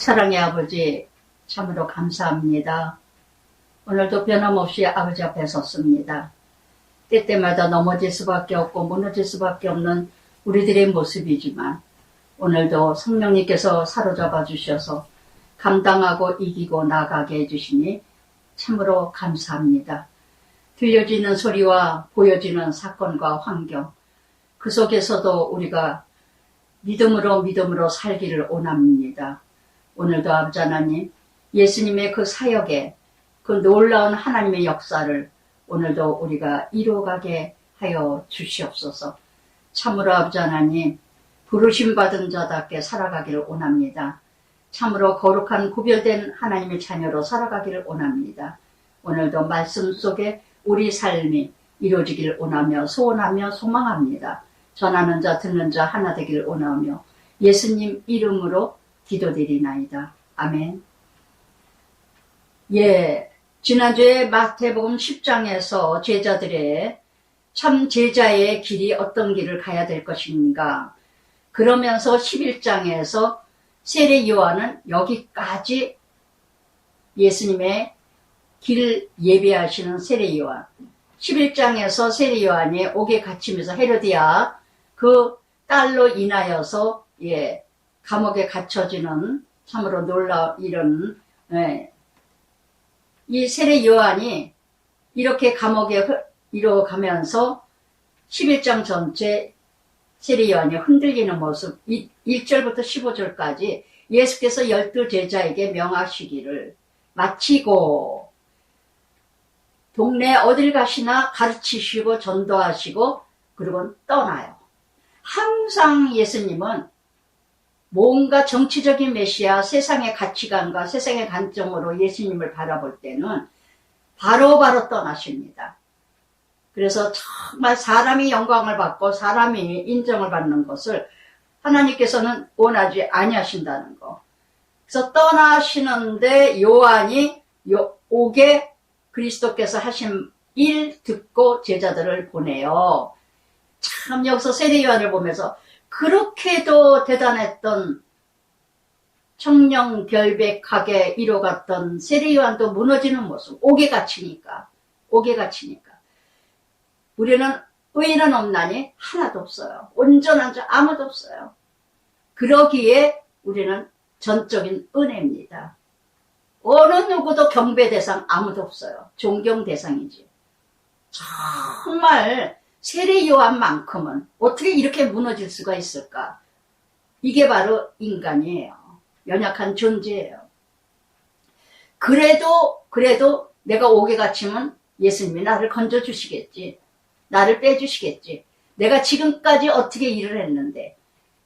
사랑의 아버지, 참으로 감사합니다. 오늘도 변함없이 아버지 앞에 섰습니다. 때때마다 넘어질 수밖에 없고 무너질 수밖에 없는 우리들의 모습이지만 오늘도 성령님께서 사로잡아 주셔서 감당하고 이기고 나가게 해주시니 참으로 감사합니다. 들려지는 소리와 보여지는 사건과 환경, 그 속에서도 우리가 믿음으로 살기를 원합니다. 오늘도 아버지 하나님, 예수님의 그 사역에 그 놀라운 하나님의 역사를 오늘도 우리가 이루어가게 하여 주시옵소서. 참으로 아버지 하나님, 부르심받은 자답게 살아가기를 원합니다. 참으로 거룩한 구별된 하나님의 자녀로 살아가기를 원합니다. 오늘도 말씀 속에 우리 삶이 이루어지기를 원하며 소원하며 소망합니다. 전하는 자 듣는 자 하나 되기를 원하며 예수님 이름으로 기도드리나이다. 아멘. 지난주에 마태복음 10장에서 제자들의 참 제자의 길이 어떤 길을 가야 될 것인가, 그러면서 11장에서 세례 요한은 여기까지 예수님의 길 예배하시는 세례 요한, 11장에서 세례 요한이 옥에 갇히면서 헤로디아 그 딸로 인하여서 감옥에 갇혀지는 참으로 놀라운 이 세례 요한이 이렇게 감옥에 이뤄가면서 11장 전체 세례 요한이 흔들리는 모습, 1절부터 15절까지 예수께서 12제자에게 명하시기를 마치고 동네 어딜 가시나 가르치시고 전도하시고 그리고 떠나요. 항상 예수님은 뭔가 정치적인 메시아, 세상의 가치관과 세상의 관점으로 예수님을 바라볼 때는 바로바로 떠나십니다. 그래서 정말 사람이 영광을 받고 사람이 인정을 받는 것을 하나님께서는 원하지 아니하신다는 거. 그래서 떠나시는데 요한이 옥에 그리스도께서 하신 일 듣고 제자들을 보내요. 참 여기서 세례 요한을 보면서 그렇게도 대단했던 청렴결백하게 이뤄갔던 세례 요한도 무너지는 모습, 옥에 갇히니까. 우리는 의인은 없나니 하나도 없어요. 온전한 자 아무도 없어요. 그러기에 우리는 전적인 은혜입니다. 어느 누구도 경배 대상 아무도 없어요. 존경 대상이지. 정말 세례 요한만큼은 어떻게 이렇게 무너질 수가 있을까? 이게 바로 인간이에요. 연약한 존재예요. 그래도 내가 옥에 갇히면 예수님이 나를 건져주시겠지. 나를 빼주시겠지. 내가 지금까지 어떻게 일을 했는데.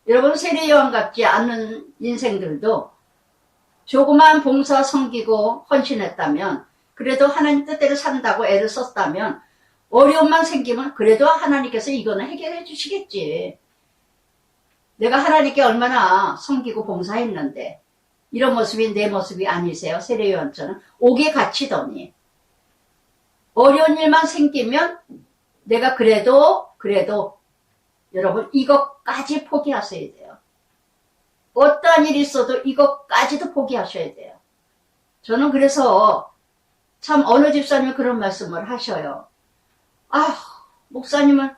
여러분, 세례 요한 같지 않은 인생들도 조그만 봉사 섬기고 헌신했다면, 그래도 하나님 뜻대로 산다고 애를 썼다면, 어려움만 생기면 그래도 하나님께서 이거는 해결해 주시겠지. 내가 하나님께 얼마나 섬기고 봉사했는데 이런 모습이 내 모습이 아니세요? 세례 요한처럼 옥에 갇히더니 어려운 일만 생기면 내가 그래도 여러분 이것까지 포기하셔야 돼요. 어떠한 일이 있어도 이것까지도 포기하셔야 돼요. 저는 그래서 참 어느 집사님이 그런 말씀을 하셔요. 목사님은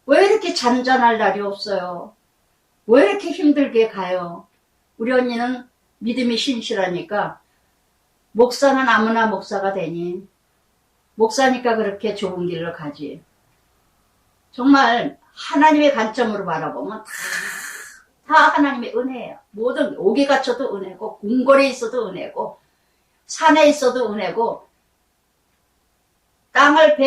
왜 이렇게 잔잔할 날이 없어요? 왜 이렇게 힘들게 가요? 우리 언니는 믿음이 신실하니까 목사는 아무나 목사가 되니 목사니까 그렇게 좋은 길로 가지. 정말 하나님의 관점으로 바라보면 다 하나님의 은혜예요. 모든 옥에 갇혀도 은혜고 궁궐에 있어도 은혜고 산에 있어도 은혜고 땅을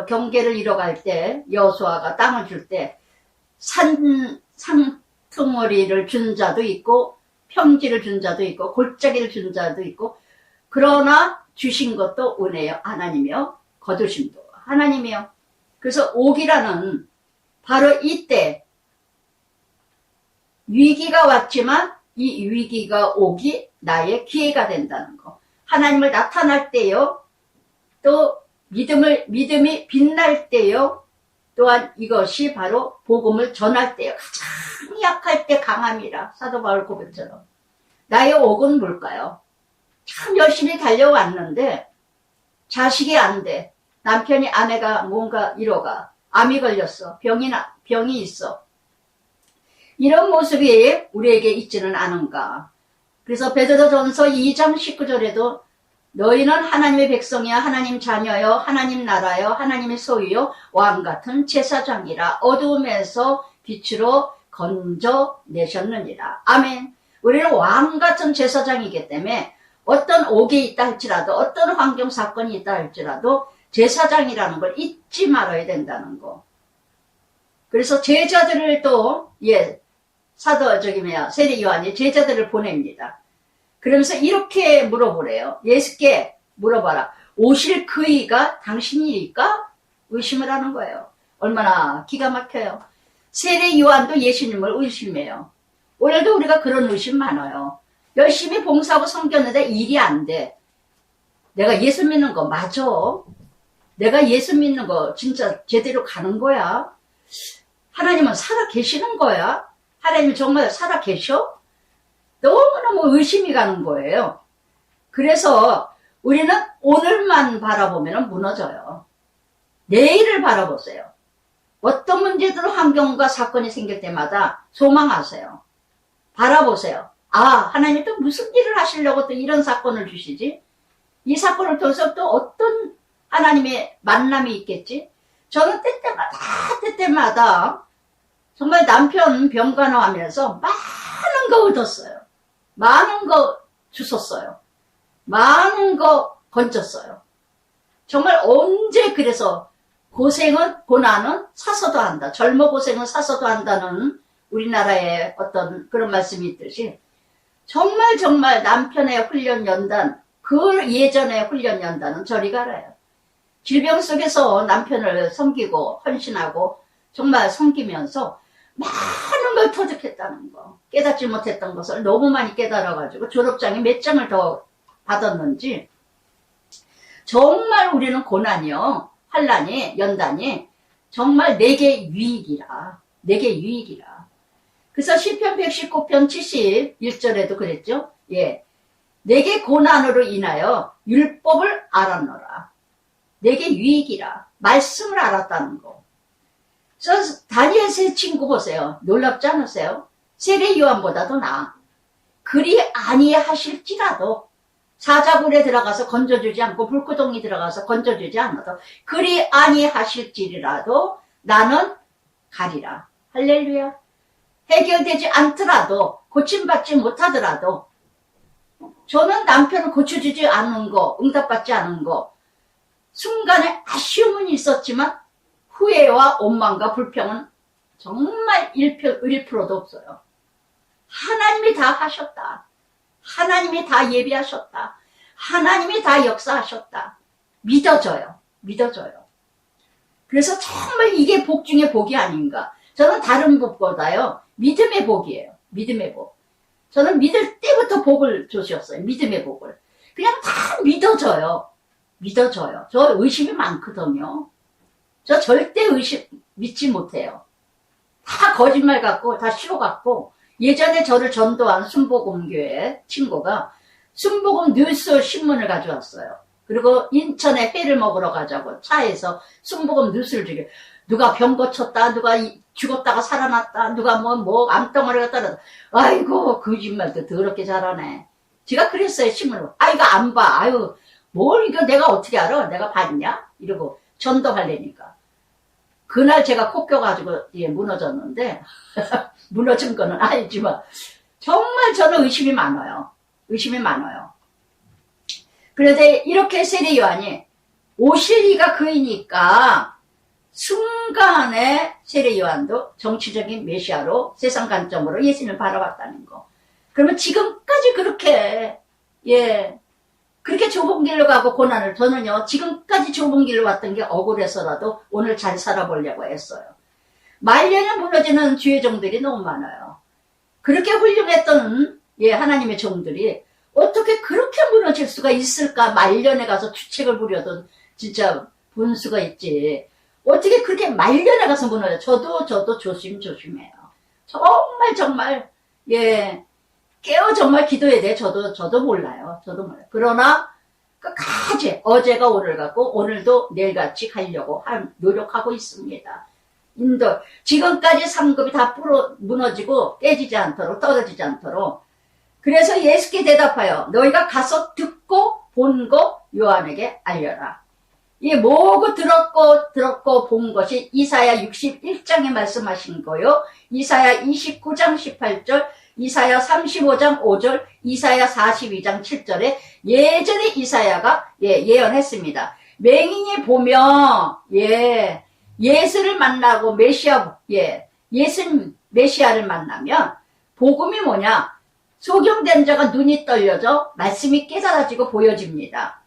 경계를 이뤄갈 때 여호수아가 땅을 줄 때 산퉁어리를 준 자도 있고 평지를 준 자도 있고 골짜기를 준 자도 있고, 그러나 주신 것도 은혜요. 하나님이요. 거두심도 하나님이요. 그래서 옥이라는 바로 이때 위기가 왔지만 이 위기가 옥이 나의 기회가 된다는 거. 하나님을 나타날 때요. 또 믿음이 빛날 때요. 또한 이것이 바로 복음을 전할 때요. 가장 약할 때 강함이라 사도 바울 고백처럼 나의 옥은 뭘까요? 참 열심히 달려왔는데 자식이 안 돼. 남편이 아내가 뭔가 이러가. 암이 걸렸어. 병이 있어. 이런 모습이 우리에게 있지는 않은가. 그래서 베드로전서 2장 19절에도 너희는 하나님의 백성이야, 하나님 자녀여, 하나님 나라여, 하나님의 소유여, 왕같은 제사장이라 어두움에서 빛으로 건져내셨느니라. 아멘. 우리는 왕같은 제사장이기 때문에 어떤 옥이 있다 할지라도, 어떤 환경 사건이 있다 할지라도 제사장이라는 걸 잊지 말아야 된다는 거. 그래서 제자들을 또 세례 요한이 제자들을 보냅니다. 그러면서 이렇게 물어보래요. 예수께 물어봐라. 오실 그이가 당신이니까? 의심을 하는 거예요. 얼마나 기가 막혀요. 세례 요한도 예수님을 의심해요. 오늘도 우리가 그런 의심 많아요. 열심히 봉사하고 섬겼는데 일이 안 돼. 내가 예수 믿는 거 맞아? 내가 예수 믿는 거 진짜 제대로 가는 거야? 하나님은 살아 계시는 거야? 하나님 정말 살아 계셔? 너무너무 의심이 가는 거예요. 그래서 우리는 오늘만 바라보면 무너져요. 내일을 바라보세요. 어떤 문제들 환경과 사건이 생길 때마다 소망하세요. 바라보세요. 아, 하나님 또 무슨 일을 하시려고 또 이런 사건을 주시지? 이 사건을 통해서 또 어떤 하나님의 만남이 있겠지? 저는 때때마다 정말 남편 병간호하면서 많은 거 얻었어요. 많은 거 주셨어요. 많은 거 건졌어요. 정말 언제 그래서 고난은 사서도 한다. 젊어 고생은 사서도 한다는 우리나라의 어떤 그런 말씀이 있듯이 정말 남편의 훈련 연단, 그 예전의 훈련 연단은 저리 가라요. 질병 속에서 남편을 섬기고 헌신하고 정말 섬기면서 많은 걸 터득했다는 거. 깨닫지 못했던 것을 너무 많이 깨달아가지고 졸업장에 몇 장을 더 받았는지 정말 우리는 고난이요. 환난이, 연단이 정말 내게 유익이라. 내게 유익이라. 그래서 시편 119편 71절에도 그랬죠. 예, 내게 고난으로 인하여 율법을 알았노라. 내게 유익이라. 말씀을 알았다는 거. 다니엘의 친구 보세요. 놀랍지 않으세요? 세례 요한보다도 나아. 그리 아니하실지라도 사자굴에 들어가서 건져주지 않고 불구덩이 들어가서 건져주지 않아도 그리 아니하실지라도 나는 가리라. 할렐루야. 해결되지 않더라도 고침받지 못하더라도 저는 남편을 고쳐주지 않은 거, 응답받지 않은 거 순간에 아쉬움은 있었지만 후회와 원망과 불평은 정말 1%도 없어요. 하나님이 다 하셨다. 하나님이 다 예비하셨다. 하나님이 다 역사하셨다. 믿어져요. 믿어져요. 그래서 정말 이게 복 중에 복이 아닌가. 저는 다른 복보다요. 믿음의 복이에요. 믿음의 복. 저는 믿을 때부터 복을 주셨어요. 믿음의 복을. 그냥 다 믿어져요. 믿어져요. 저 의심이 많거든요. 저 절대 믿지 못해요. 다 거짓말 같고 다 쇼 같고 예전에 저를 전도한 순복음교회 친구가 순복음 뉴스 신문을 가져왔어요. 그리고 인천에 회를 먹으러 가자고 차에서 순복음 뉴스를 주게 누가 병 고쳤다 누가 죽었다가 살아났다 누가 뭐 암덩어리가 떨어졌다. 아이고 거짓말도 더럽게 잘하네. 제가 그랬어요. 신문을. 아 이거 안 봐. 아유 뭘 이거 내가 어떻게 알아. 내가 봤냐 이러고 전도하려니까 그날 제가 코 껴가지고 무너졌는데 무너진 거는 아니지만 정말 저는 의심이 많아요. 의심이 많아요. 그런데 이렇게 세례 요한이 오실 이가 그이니까 순간에 세례 요한도 정치적인 메시아로 세상 관점으로 예수님을 바라봤다는 거. 그러면 지금까지 그렇게 그렇게 좁은 길로 가고 고난을 저는요 지금까지 좁은 길로 왔던 게 억울해서라도 오늘 잘 살아보려고 했어요. 말년에 무너지는 주의 종들이 너무 많아요. 그렇게 훌륭했던 하나님의 종들이 어떻게 그렇게 무너질 수가 있을까. 말년에 가서 주책을 부려도 진짜 분수가 있지. 어떻게 그렇게 말년에 가서 무너져. 저도 조심해요. 정말 깨어 정말 기도해야 돼. 저도 몰라요. 저도 몰라요. 그러나 끝까지 어제가 오늘 같고 오늘도 내일같이 가려고 노력하고 있습니다. 지금까지 상급이 다 무너지고 깨지지 않도록 떨어지지 않도록. 그래서 예수께 대답하여 너희가 가서 듣고 본 거 요한에게 알려라. 이 모고 들었고 본 것이 이사야 61장에 말씀하신 거요. 이사야 29장 18절, 이사야 35장 5절, 이사야 42장 7절에 예전에 이사야가 예언했습니다. 맹인이 보며 예수를 만나고 예수님 메시아를 만나면 복음이 뭐냐? 소경된 자가 눈이 떨려져 말씀이 깨달아지고 보여집니다.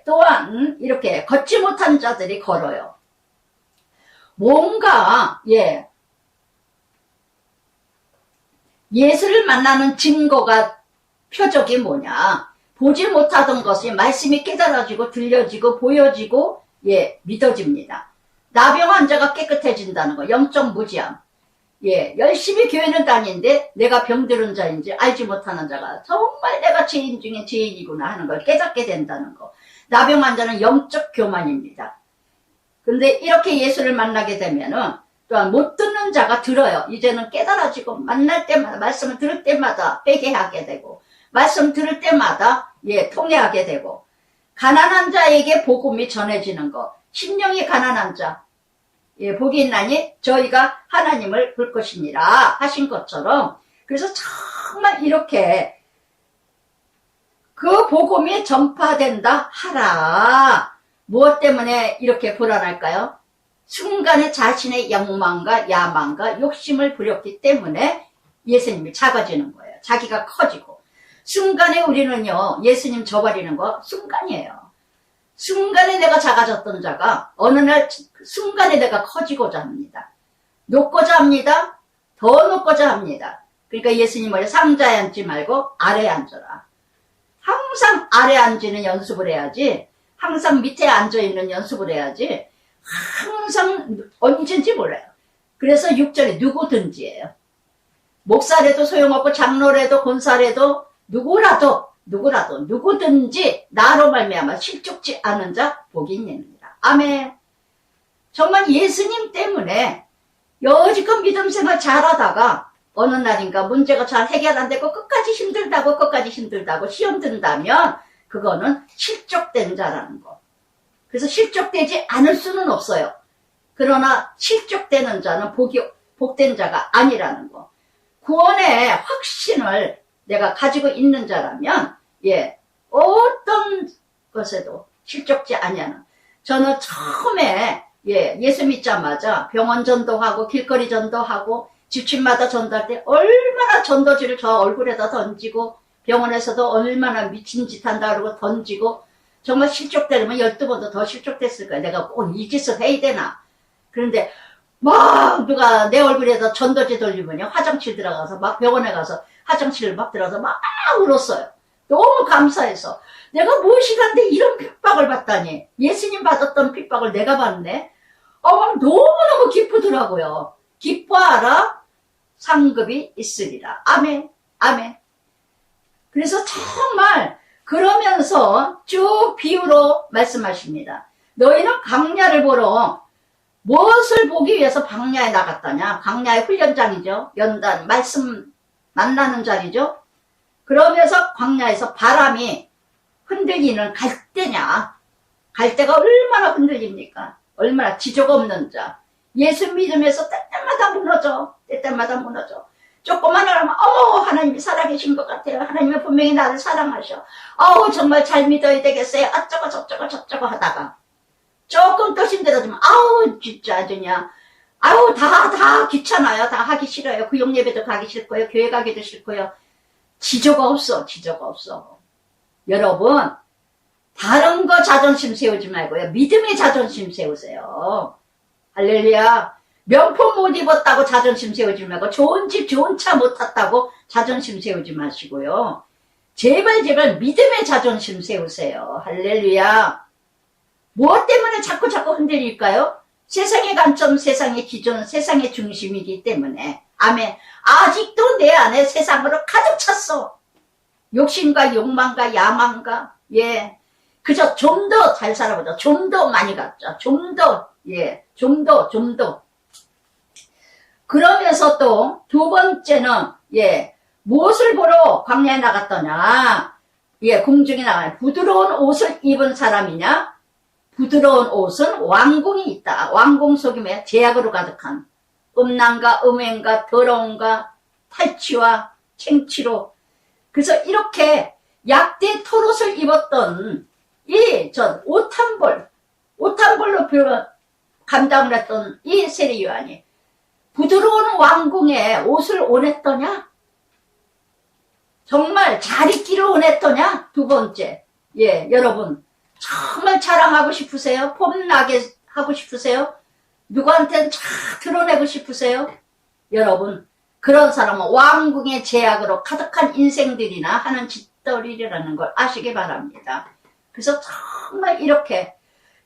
또한 이렇게 걷지 못한 자들이 걸어요. 뭔가 예수를 만나는 증거가 표적이 뭐냐? 보지 못하던 것이 말씀이 깨달아지고 들려지고 보여지고 믿어집니다. 나병 환자가 깨끗해진다는 거, 영적 무지함. 열심히 교회는 다니는데 내가 병들은 자인지 알지 못하는 자가 정말 내가 죄인 중에 죄인이구나 하는 걸 깨닫게 된다는 거. 나병 환자는 영적 교만입니다. 근데 이렇게 예수를 만나게 되면은 또한 못 듣는 자가 들어요. 이제는 깨달아지고 만날 때마다 말씀을 들을 때마다 회개하게 되고 말씀 들을 때마다 통회하게 되고 가난한 자에게 복음이 전해지는 거. 심령이 가난한 자 복이 있나니 저희가 하나님을 볼 것이니라 하신 것처럼 그래서 정말 이렇게 그 복음이 전파된다 하라. 무엇 때문에 이렇게 불안할까요? 순간에 자신의 욕망과 야망과 욕심을 부렸기 때문에 예수님이 작아지는 거예요. 자기가 커지고. 순간에 우리는요, 예수님 저버리는 거 순간이에요. 순간에 내가 작아졌던 자가 어느 날 순간에 내가 커지고자 합니다. 높고자 합니다. 더 높고자 합니다. 그러니까 예수님 뭐예요? 상자에 앉지 말고 아래에 앉아라. 항상 아래에 앉는 연습을 해야지. 항상 밑에 앉아있는 연습을 해야지. 항상 언제인지 몰라요. 그래서 6절에 누구든지예요. 목사래도 소용없고 장로래도 권사래도 누구든지 나로 말미암아 실족지 않은 자 복이 있느니라. 아멘. 정말 예수님 때문에 여지껏 믿음 생활 잘하다가 어느 날인가 문제가 잘 해결 안 되고 끝까지 힘들다고 시험 든다면 그거는 실족된 자라는 거. 그래서 실족되지 않을 수는 없어요. 그러나 실족되는 자는 복된 자가 아니라는 거. 구원의 확신을 내가 가지고 있는 자라면 어떤 것에도 실족지 아니하는. 저는 처음에 예수 믿자마자 병원 전도하고 길거리 전도하고 집집마다 전도할 때 얼마나 전도지를 저 얼굴에다 던지고 병원에서도 얼마나 미친 짓 한다 그러고 던지고 정말 실족되려면 12번도 더 실족됐을 거야. 내가 꼭 이 짓을 해야 되나. 그런데 막 누가 내 얼굴에다 전도지 돌리면 화장실 들어가서 막 병원에 가서 화장실을 막 들어가서 막 울었어요. 너무 감사해서. 내가 무엇이간데 이런 핍박을 받다니. 예수님 받았던 핍박을 내가 받네. 막 너무너무 기쁘더라고요. 기뻐하라. 상급이 있으리라. 아멘. 아멘. 그래서 정말 그러면서 쭉 비유로 말씀하십니다. 너희는 광야를 보러 무엇을 보기 위해서 광야에 나갔다냐? 광야의 훈련장이죠. 연단, 말씀 만나는 자리죠. 그러면서 광야에서 바람이 흔들리는 갈대냐? 갈대가 얼마나 흔들립니까? 얼마나 지적 없는 자. 예수 믿으면서 때때마다 무너져. 조금만 하면 하나님이 살아계신 것 같아요. 하나님은 분명히 나를 사랑하셔. 정말 잘 믿어야 되겠어요. 어쩌고 저쩌고 하다가 조금 더 힘들어지면 진짜 그냥 다 귀찮아요. 다 하기 싫어요. 구역예배도 가기 싫고요. 교회 가기도 싫고요. 지조가 없어. 여러분 다른 거 자존심 세우지 말고요. 믿음의 자존심 세우세요. 할렐루야. 명품 못 입었다고 자존심 세우지 말고 좋은 집 좋은 차 못 탔다고 자존심 세우지 마시고요. 제발 믿음의 자존심 세우세요. 할렐루야. 무엇 때문에 자꾸 흔들릴까요? 세상의 관점, 세상의 기준, 세상의 중심이기 때문에 아멘. 아직도 내 안에 세상으로 가득 찼어. 욕심과 욕망과 야망과, 예. 그저 좀 더 잘 살아보자. 좀 더 많이 갖자. 좀 더, 예. 좀 더. 그러면서 또 두 번째는, 예. 무엇을 보러 광야에 나갔더냐? 예, 궁중에 나가요. 부드러운 옷을 입은 사람이냐? 부드러운 옷은 왕궁이 있다. 왕궁 속임에 제약으로 가득한 음란과 음행과 더러움과 탈취와 챙취로. 그래서 이렇게 약대 털옷을 입었던 옷 한 벌로 감당을 했던 이 세례 요한이 부드러운 왕궁에 옷을 원했더냐? 정말 잘 입기를 원했더냐? 두 번째. 예, 여러분. 정말 자랑하고 싶으세요? 폼나게 하고 싶으세요? 누구한테는 쫙 드러내고 싶으세요? 여러분, 그런 사람은 왕궁의 제약으로 가득한 인생들이나 하는 짓거리라는 걸 아시기 바랍니다. 그래서 정말 이렇게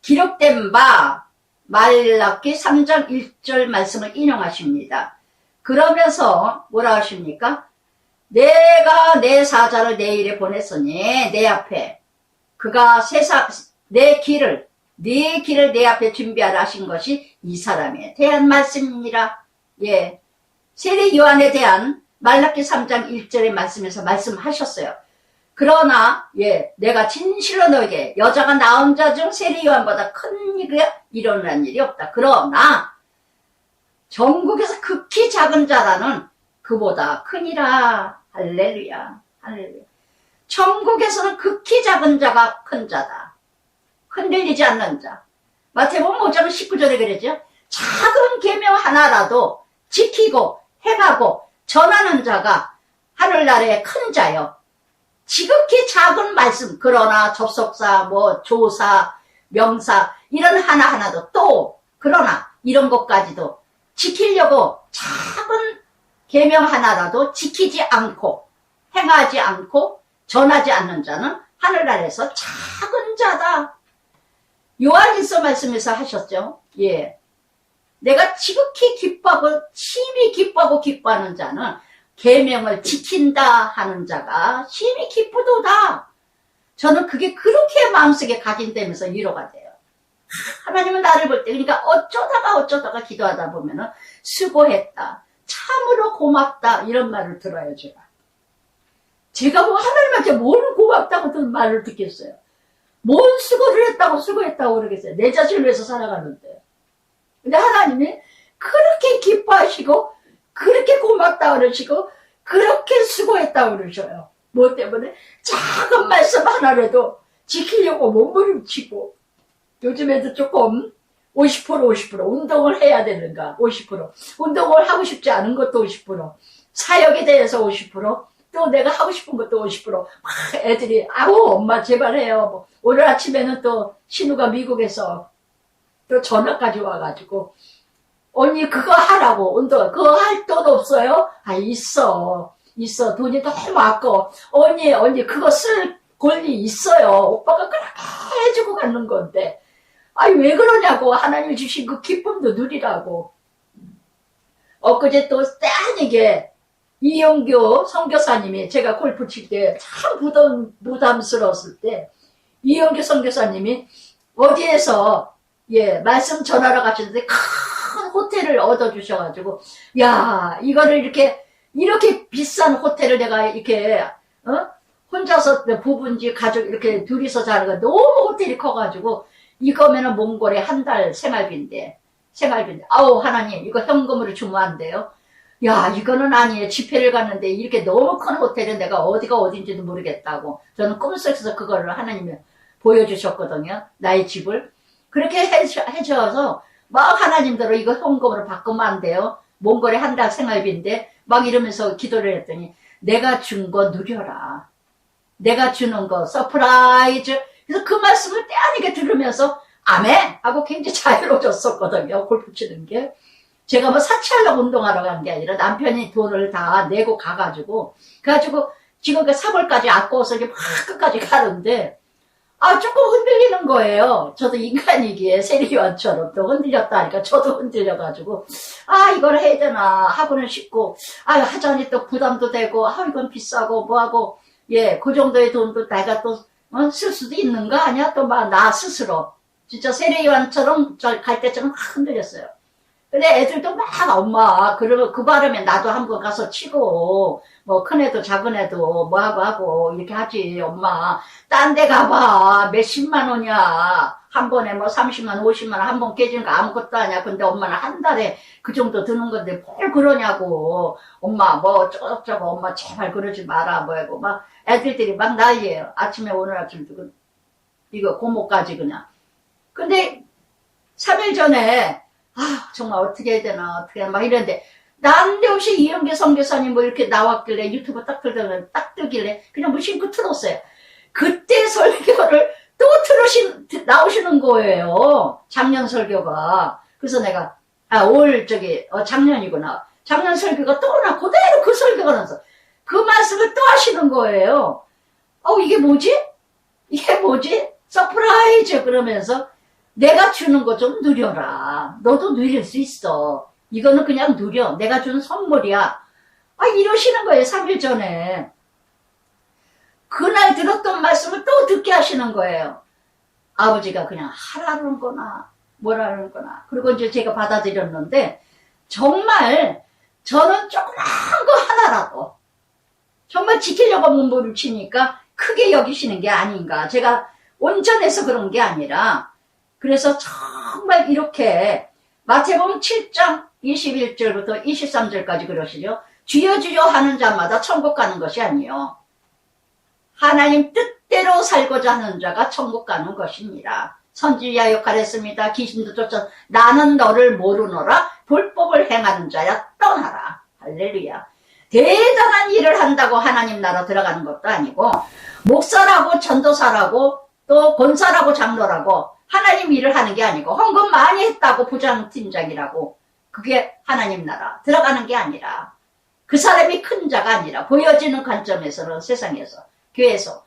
기록된 바 말라기 3장 1절 말씀을 인용하십니다. 그러면서 뭐라 하십니까? 내가 내 사자를 내 일에 보냈으니 내 앞에 그가 내 길을 내 앞에 준비하라 하신 것이 이 사람에 대한 말씀이니라. 예. 세례 요한에 대한 말라기 3장 1절의 말씀에서 말씀하셨어요. 그러나 예, 내가 진실로 너에게 여자가 낳은 자 중 세례 요한보다 큰 일이 일어난 일이 없다. 그러나 전국에서 극히 작은 자라는 그보다 크니라. 할렐루야. 할렐루야. 천국에서는 극히 작은 자가 큰 자다. 흔들리지 않는 자. 마태복음 5장 19절에 그러죠. 작은 계명 하나라도 지키고 행하고 전하는 자가 하늘나라의 큰 자요. 지극히 작은 말씀, 그러나 접속사, 조사, 명사 이런 하나하나도 또 그러나 이런 것까지도 지키려고 작은 계명 하나라도 지키지 않고 행하지 않고 전하지 않는 자는 하늘나라에서 작은 자다. 요한일서 말씀에서 하셨죠. 예, 내가 지극히 기뻐하고 심히 기뻐하는 자는 계명을 지킨다 하는 자가 심히 기쁘도다. 저는 그게 그렇게 마음속에 각인되면서 위로가 돼요. 하나님은 나를 볼 때 그러니까 어쩌다가 기도하다 보면은 수고했다, 참으로 고맙다 이런 말을 들어요. 제가 하나님한테 뭘 고맙다고 그 말을 듣겠어요. 뭔 수고를 했다고 수고했다고 그러겠어요. 내 자신을 위해서 살아가는데. 근데 하나님이 그렇게 기뻐하시고 그렇게 고맙다고 그러시고 그렇게 수고했다고 그러셔요. 뭐 때문에? 작은 말씀 하나라도 지키려고 몸부림치고 요즘에도 조금 50% 운동을 해야 되는가 50% 운동을 하고 싶지 않은 것도 50% 사역에 대해서 50% 또 내가 하고 싶은 것도 50% 막 애들이 아우 엄마 제발 해요. 오늘 아침에는 또 신우가 미국에서 또 전화까지 와가지고 언니 그거 하라고 운동 그거 할 돈 없어요? 아 있어 돈이 너무 아까워. 언니 그거 쓸 권리 있어요. 오빠가 그렇게 해주고 가는 건데 아니 왜 그러냐고. 하나님 주신 그 기쁨도 누리라고. 엊그제 또 딴이게 이영교 선교사님이 제가 골프 칠 때 참 부담스러웠을 때 이영교 선교사님이 어디에서 예 말씀 전하러 가셨는데 큰 호텔을 얻어주셔가지고 야 이거를 이렇게 비싼 호텔을 내가 이렇게 혼자서 부부인지 가족 이렇게 둘이서 자는 거 너무 호텔이 커가지고 이거면은 몽골에 한 달 생활비인데 아우 하나님 이거 현금으로 주면 안 돼요? 야 이거는 아니에요. 집회를 갔는데 이렇게 너무 큰 호텔은 내가 어디가 어딘지도 모르겠다고 저는 꿈속에서 그거를 하나님이 보여주셨거든요. 나의 집을 그렇게 해주셔서 막 하나님대로 이거 현금으로 바꾸면 안 돼요. 몽골에 한 달 생활비인데 막 이러면서 기도를 했더니 내가 준 거 누려라. 내가 주는 거 서프라이즈. 그래서 그 말씀을 떼아니게 들으면서 아멘 하고 굉장히 자유로워졌었거든요. 골프 치는 게. 제가 사치하려고 운동하러 간 게 아니라 남편이 돈을 다 내고 가가지고 지금 그 3월까지 아까워서 이게 막 끝까지 가는데 조금 흔들리는 거예요. 저도 인간이기에 세리요한처럼 또 흔들렸다 하니까 저도 흔들려가지고, 이걸 해야 되나 하고는 싶고, 하자니 또 부담도 되고, 이건 비싸고, 뭐하고, 예, 그 정도의 돈도 내가 또, 쓸 수도 있는 거 아니야? 또 막 나 스스로. 진짜 세리요한처럼 갈 때처럼 막 흔들렸어요. 근데 애들도 막 엄마 그러면 그 바람에 나도 한번 가서 치고 뭐 큰애도 작은애도 뭐하고 하고 이렇게 하지. 엄마 딴 데 가봐 몇십만 원이야 한 번에 뭐 30만 50만 원 한 번 깨지는 거 아무것도 아니야. 근데 엄마는 한 달에 그 정도 드는 건데 뭘 그러냐고. 엄마 뭐 어쩌고저쩌고 엄마 제발 그러지 마라 뭐하고 막 애들들이 막 난리예요. 아침에 오늘 아침도 이거 고모까지 그냥. 근데 3일 전에 정말 어떻게 해야 되나 어떻게 막 이랬는데 난데없이 이영계 선교사님 뭐 이렇게 나왔길래 유튜브 딱 뜨길래 그냥 무심코 틀었어요. 그때 설교를 또 나오시는 거예요. 작년 설교가. 그래서 내가 작년이구나. 작년 설교가 또 나 그대로 그 설교가 나서 그 말씀을 또 하시는 거예요. 이게 뭐지? 서프라이즈 그러면서 내가 주는 거 좀 누려라. 너도 누릴 수 있어. 이거는 그냥 누려. 내가 준 선물이야. 이러시는 거예요. 3일 전에. 그날 들었던 말씀을 또 듣게 하시는 거예요. 아버지가 그냥 하라는 거나 뭐라는 거나. 그리고 이제 제가 받아들였는데 정말 저는 조그만 거 하나라도 정말 지키려고 몸부림을 치니까 크게 여기시는 게 아닌가. 제가 온전해서 그런 게 아니라 그래서 정말 이렇게 마태복음 7장 21절부터 23절까지 그러시죠. 주여 주여 하는 자마다 천국 가는 것이 아니요 하나님 뜻대로 살고자 하는 자가 천국 가는 것입니다. 선지자 역할했습니다. 귀신도 쫓아 나는 너를 모르노라. 불법을 행하는 자야 떠나라. 할렐루야. 대단한 일을 한다고 하나님 나라 들어가는 것도 아니고 목사라고 전도사라고 또 권사라고 장로라고 하나님 일을 하는 게 아니고 헌금 많이 했다고 부장팀장이라고 그게 하나님 나라 들어가는 게 아니라 그 사람이 큰 자가 아니라 보여지는 관점에서는 세상에서 교회에서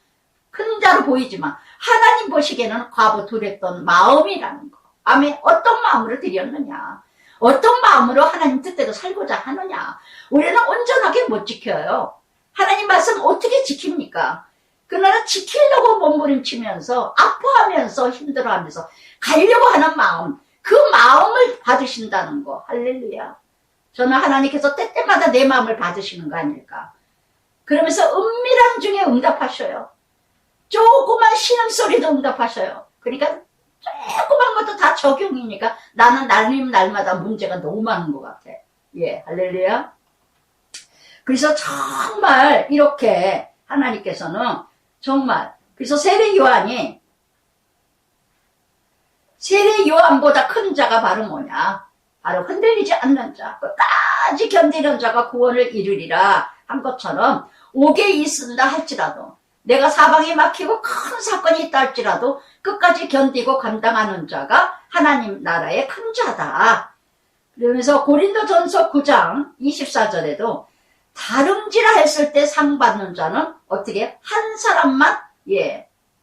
큰 자로 보이지만 하나님 보시기에는 과부 두렸던 마음이라는 거. 아멘. 어떤 마음으로 드렸느냐. 어떤 마음으로 하나님 뜻대로 살고자 하느냐. 우리는 온전하게 못 지켜요. 하나님 말씀 어떻게 지킵니까? 그러나 지키려고 몸부림치면서 아파하면서 힘들어하면서 가려고 하는 마음, 그 마음을 받으신다는 거. 할렐루야. 저는 하나님께서 때때마다 내 마음을 받으시는 거 아닐까. 그러면서 은밀한 중에 응답하셔요. 조그만 신음소리도 응답하셔요. 그러니까 조그만 것도 다 적용이니까 나는 날마다 문제가 너무 많은 것 같아. 예, 할렐루야. 그래서 정말 이렇게 하나님께서는 정말 그래서 세례 요한보다 큰 자가 바로 뭐냐? 바로 흔들리지 않는 자, 끝까지 견디는 자가 구원을 이루리라 한 것처럼 옥에 있는다 할지라도 내가 사방에 막히고 큰 사건이 있다 할지라도 끝까지 견디고 감당하는 자가 하나님 나라의 큰 자다. 그러면서 고린도전서 9장 24절에도 다름질하 했을 때 상 받는 자는 어떻게 한 사람만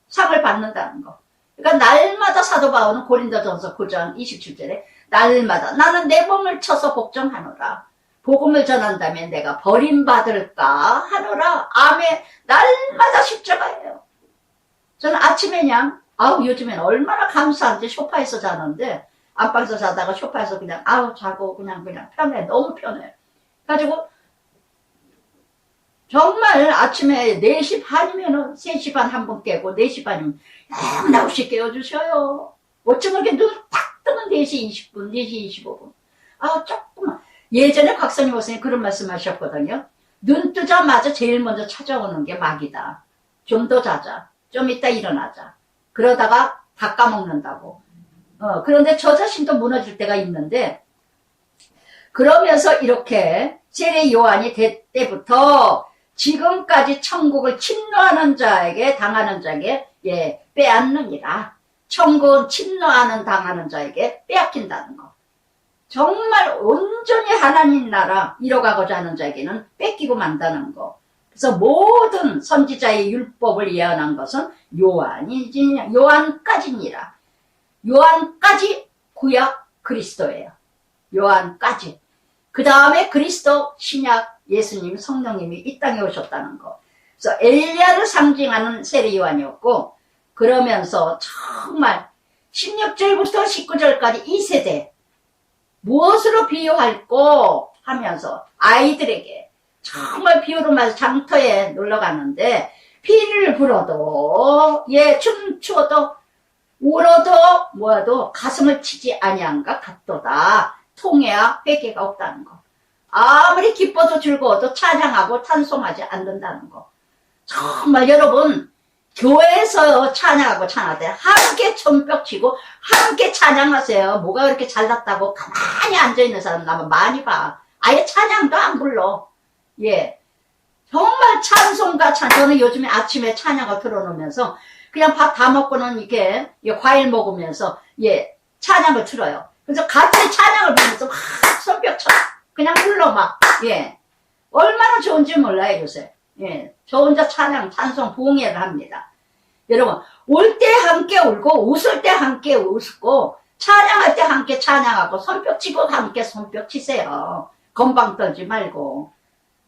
상을 받는다는 거. 그러니까 날마다 사도 바울은 고린도전서 9장 27절에 날마다 나는 내 몸을 쳐서 복종하노라. 복음을 전한다면 내가 버림받을까 하노라. 아멘. 날마다 십자가예요. 저는 아침에 그냥 요즘엔 얼마나 감사한지 소파에서 자는데 안방에서 자다가 소파에서 그냥 자고 그냥 편해. 너무 편해. 가지고 정말 아침에 4시 반이면은 3시 반 한 번 깨고 4시 반이면 너무나 없이 깨워주셔요. 어쩌면 이렇게 눈 딱 뜨면 4시 20분, 4시 25분. 조금만. 예전에 곽선임 목사님 그런 말씀 하셨거든요. 눈 뜨자마자 제일 먼저 찾아오는 게 마귀다. 좀 더 자자. 좀 이따 일어나자. 그러다가 다 까먹는다고. 그런데 저 자신도 무너질 때가 있는데 그러면서 이렇게 세례 요한이 될 때부터 지금까지 천국을 침노하는 자에게 당하는 자에게 빼앗느니라. 천국은 침노하는 당하는 자에게 빼앗긴다는 거. 정말 온전히 하나님 나라 이뤄가고자 하는 자에게는 뺏기고 만다는 거. 그래서 모든 선지자의 율법을 예언한 것은 요한까지니라. 요한까지 구약 그리스도예요. 요한까지. 그 다음에 그리스도, 신약, 예수님, 성령님이 이 땅에 오셨다는 거. 그래서 엘리야를 상징하는 세례 요한이었고, 그러면서 정말 16절부터 19절까지 이 세대 무엇으로 비유할꼬 하면서 아이들에게 정말 비유로 말해서 장터에 놀러 갔는데 피를 불어도 춤추어도 울어도 뭐여도 가슴을 치지 아니한가 같도다. 통해야 회개가 없다는 거. 아무리 기뻐도 즐거워도 찬양하고 찬송하지 않는다는 거. 정말 여러분 교회에서 찬양하고 찬양할 때 함께 손뼉치고 함께 찬양하세요. 뭐가 그렇게 잘났다고 가만히 앉아있는 사람 나만 많이 봐. 아예 찬양도 안 불러. 예, 정말 찬송가 저는 요즘에 아침에 찬양을 틀어놓으면서 그냥 밥 다 먹고는 이렇게 과일 먹으면서 찬양을 틀어요. 그래서 같이 찬양을 부르면서 막 손뼉 쳐 그냥 불러 막 얼마나 좋은지 몰라요 요새. 저 혼자 찬양, 찬송, 부흥회를 합니다. 여러분, 올 때 함께 울고, 웃을 때 함께 웃고, 찬양할 때 함께 찬양하고, 손뼉 치고 함께 손뼉 치세요. 건방 떨지 말고.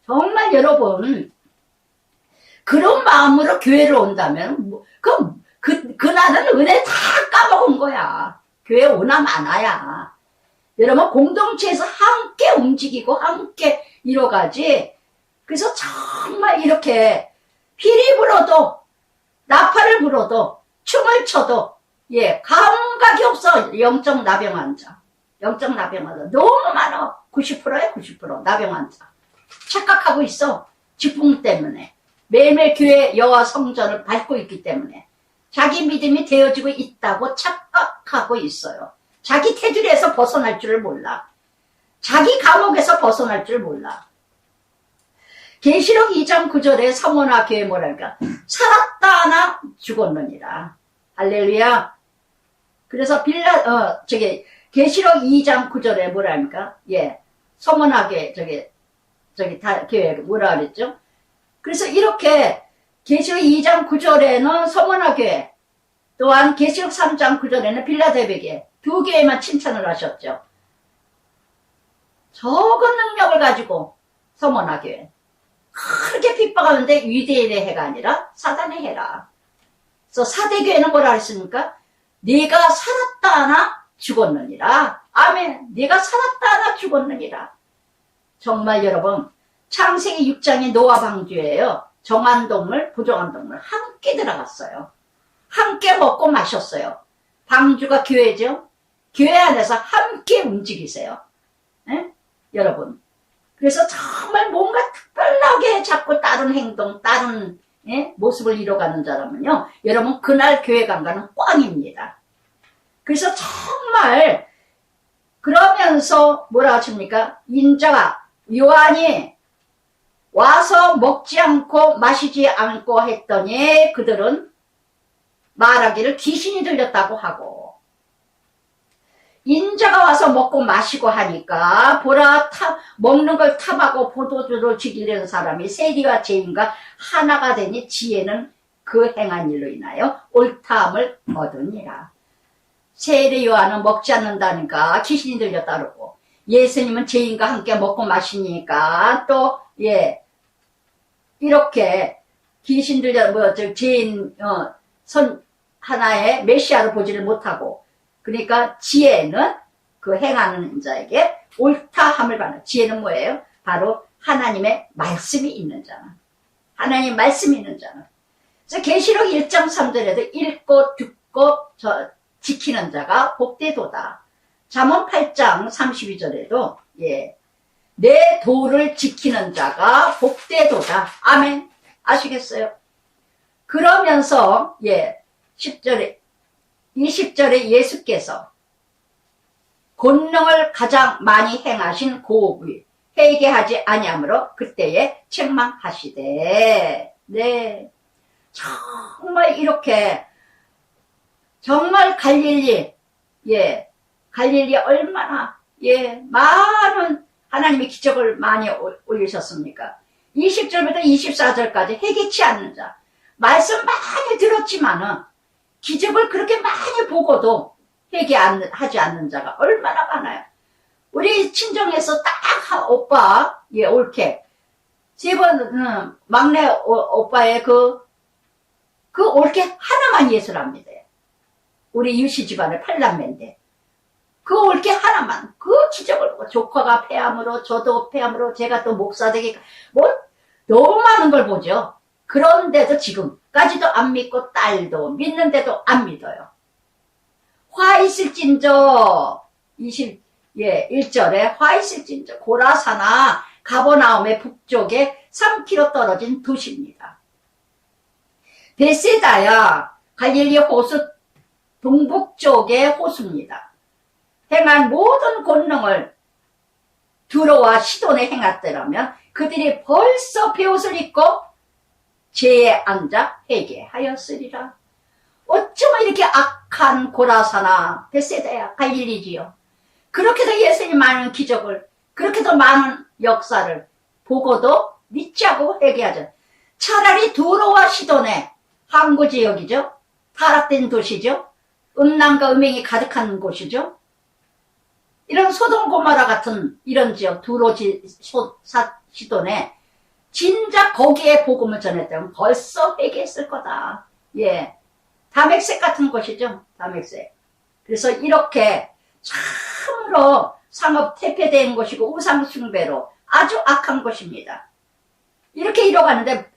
정말 여러분, 그런 마음으로 교회를 온다면, 그날은 은혜 다 까먹은 거야. 교회 오나 마나야. 여러분, 공동체에서 함께 움직이고, 함께 이뤄가지, 그래서 정말 이렇게 피리 불어도 나팔을 불어도 춤을 춰도 감각이 없어. 영적 나병 환자. 영적 나병 환자 너무 많아. 90%야 90% 나병 환자. 착각하고 있어. 직분 때문에. 매일매일 교회 여호와 성전을 밟고 있기 때문에 자기 믿음이 되어지고 있다고 착각하고 있어요. 자기 테두리에서 벗어날 줄을 몰라. 자기 감옥에서 벗어날 줄 몰라. 계시록 2장 9절에 성원아 교회 뭐랄까 살았다 하나 죽었느니라. 할렐루야. 그래서 계시록 2장 9절에 뭐랄까 성원아 교회 다 교회 뭐라 그랬죠? 그래서 이렇게 계시록 2장 9절에는 성원아 교회 또한 계시록 3장 9절에는 빌라델베 교회 두 교회만 칭찬을 하셨죠. 적은 능력을 가지고 성원아 교회 그렇게 핍박하는데 유대인의 해가 아니라 사단의 해라. 그래서 사대교회는 뭐라 했습니까? 네가 살았다 하나 죽었느니라. 아멘. 네가 살았다 하나 죽었느니라. 정말 여러분 창세기 6장이 노아 방주예요. 정한 동물 부정한 동물 함께 들어갔어요. 함께 먹고 마셨어요. 방주가 교회죠. 교회 안에서 함께 움직이세요. 여러분 그래서 정말 뭔가 특별하게 자꾸 다른 행동, 다른 모습을 이뤄가는 자라면요. 여러분 그날 교회 간 거는 꽝입니다. 그래서 정말 그러면서 뭐라 하십니까? 인자가 요한이 와서 먹지 않고 마시지 않고 했더니 그들은 말하기를 귀신이 들렸다고 하고 인자가 와서 먹고 마시고 하니까 보라 먹는 걸 탐하고 포도주를 즐기려는 사람이 세리와 죄인과 하나가 되니 지혜는 그 행한 일로 인하여 옳다함을 얻으니라. 세례 요한은 먹지 않는다니까 귀신이 들렸다 그러고 예수님은 죄인과 함께 먹고 마시니까 또 이렇게 귀신 들려 죄인 선 하나의 메시아를 보지를 못하고 그러니까 지혜는 그 행하는 자에게 옳다함을 받는 지혜는 뭐예요? 바로 하나님의 말씀이 있는 자는 하나님의 말씀이 있는 자는 그래서 계시록 1장 3절에도 읽고 듣고 지키는 자가 복되도다. 잠언 8장 32절에도 내 도를 지키는 자가 복되도다. 아멘. 아시겠어요? 그러면서 10절에 20절에 예수께서 권능을 가장 많이 행하신 고위 회개하지 아니하므로 그때에 책망하시되 정말 이렇게 정말 갈릴리 얼마나 많은 하나님의 기적을 많이 올리셨습니까? 20절부터 24절까지 회개치 않는 자. 말씀 많이 들었지만은 기적을 그렇게 많이 보고도 회개하지 않는 자가 얼마나 많아요. 우리 친정에서 딱 오빠, 예, 올케. 세 번은 막내 오빠의 그 올케 하나만 예술합니다. 우리 유씨 집안의 8남매인데. 그 올케 하나만, 그 기적을 보고, 조카가 폐암으로, 저도 폐암으로, 제가 또 목사 되기가, 너무 많은 걸 보죠. 그런데도 지금까지도 안 믿고, 딸도 믿는데도 안 믿어요. 화 있을진저, 1절에 화 있을진저, 고라사나 가버나움의 북쪽에 3km 떨어진 도시입니다. 베세다야, 갈릴리 호수 동북쪽의 호수입니다. 행한 모든 권능을 두로와 시돈에 행했더라면 그들이 벌써 베옷을 입고 죄에 앉아 회개하였으리라. 어쩌면 이렇게 악한 고라사나 베세다야 갈릴리지요. 그렇게도 예수님 많은 기적을, 그렇게도 많은 역사를 보고도 믿지 않고 회개하죠. 차라리 두로와 시돈의 항구 지역이죠. 타락된 도시죠. 음란과 음행이 가득한 곳이죠. 이런 소돔 고모라 같은 이런 지역 두로 시돈에 진작 거기에 복음을 전했다면 벌써 회개했을 거다. 예, 다맥색 같은 곳이죠. 다맥색. 그래서 이렇게 참으로 상업 퇴폐된 곳이고 우상 숭배로 아주 악한 곳입니다. 이렇게 이뤄가는데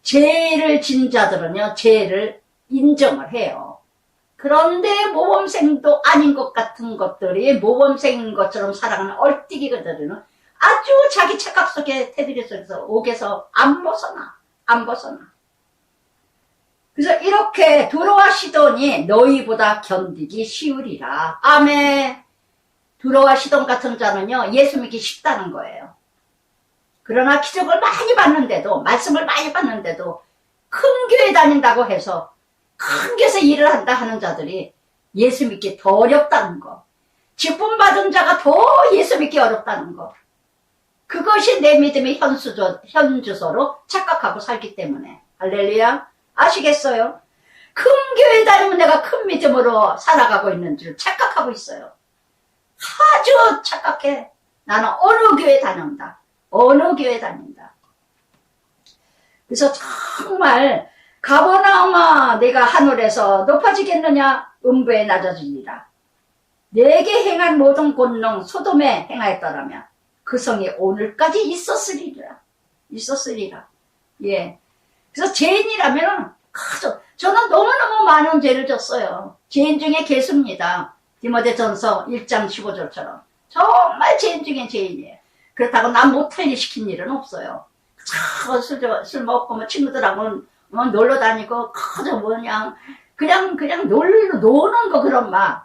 죄를 진 자들은요, 죄를 인정을 해요. 그런데 모범생도 아닌 것 같은 것들이 모범생인 것처럼 살아가는 얼뛰기들은 아주 자기 착각 속에 테두리 속에서 옥에서 안 벗어나. 그래서 이렇게 두로와 시돈이 너희보다 견디기 쉬우리라. 아멘. 두로와 시돈 같은 자는요, 예수 믿기 쉽다는 거예요. 그러나 기적을 많이 봤는데도, 말씀을 많이 봤는데도 큰 교회 다닌다고 해서 큰 교회에서 일을 한다 하는 자들이 예수 믿기 더 어렵다는 거. 직분 받은 자가 더 예수 믿기 어렵다는 거. 그것이 내 믿음의 현주소로 착각하고 살기 때문에. 할렐루야. 아시겠어요? 큰 교회 다니면 내가 큰 믿음으로 살아가고 있는 줄 착각하고 있어요. 아주 착각해. 나는 어느 교회 다닌다. 어느 교회 다닌다. 그래서 정말 가버나움아 내가 하늘에서 높아지겠느냐? 음부에 낮아지리라. 내게 행한 모든 권능 소돔에 행하였더라면 그 성이 오늘까지 있었으리라. 예. 그래서 죄인이라면 저는 너무너무 많은 죄를 졌어요. 죄인 중에 괴수입니다. 디모데전서 1장 15절처럼 정말 죄인 중에 죄인이에요. 그렇다고 난 못할 일 시킨 일은 없어요. 술 먹고 뭐 친구들하고 놀러 다니고 그냥 노는 거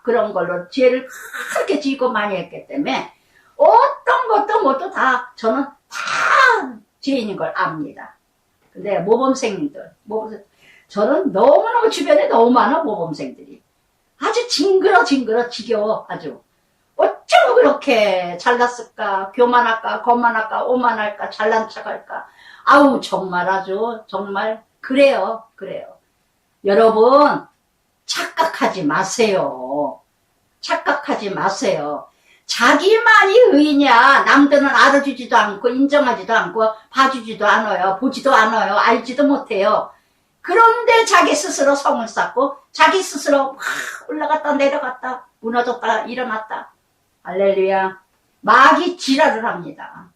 그런 걸로 죄를 그렇게 지고 많이 했기 때문에 어떤 것도 뭐도 다 저는 다 죄인인 걸 압니다. 근데 모범생들 저는 너무너무 주변에 너무 많아 모범생들이 아주 징그러 지겨워 아주. 어쩌고 그렇게 잘났을까? 교만할까? 거만할까? 오만할까? 잘난 척할까? 아우 정말 아주 정말 그래요. 여러분 착각하지 마세요. 자기만이 의냐? 남들은 알아주지도 않고 인정하지도 않고 봐주지도 않아요. 보지도 않아요. 알지도 못해요. 그런데 자기 스스로 성을 쌓고 자기 스스로 막 올라갔다 내려갔다 무너졌다 일어났다. 할렐루야. 마귀 지랄을 합니다.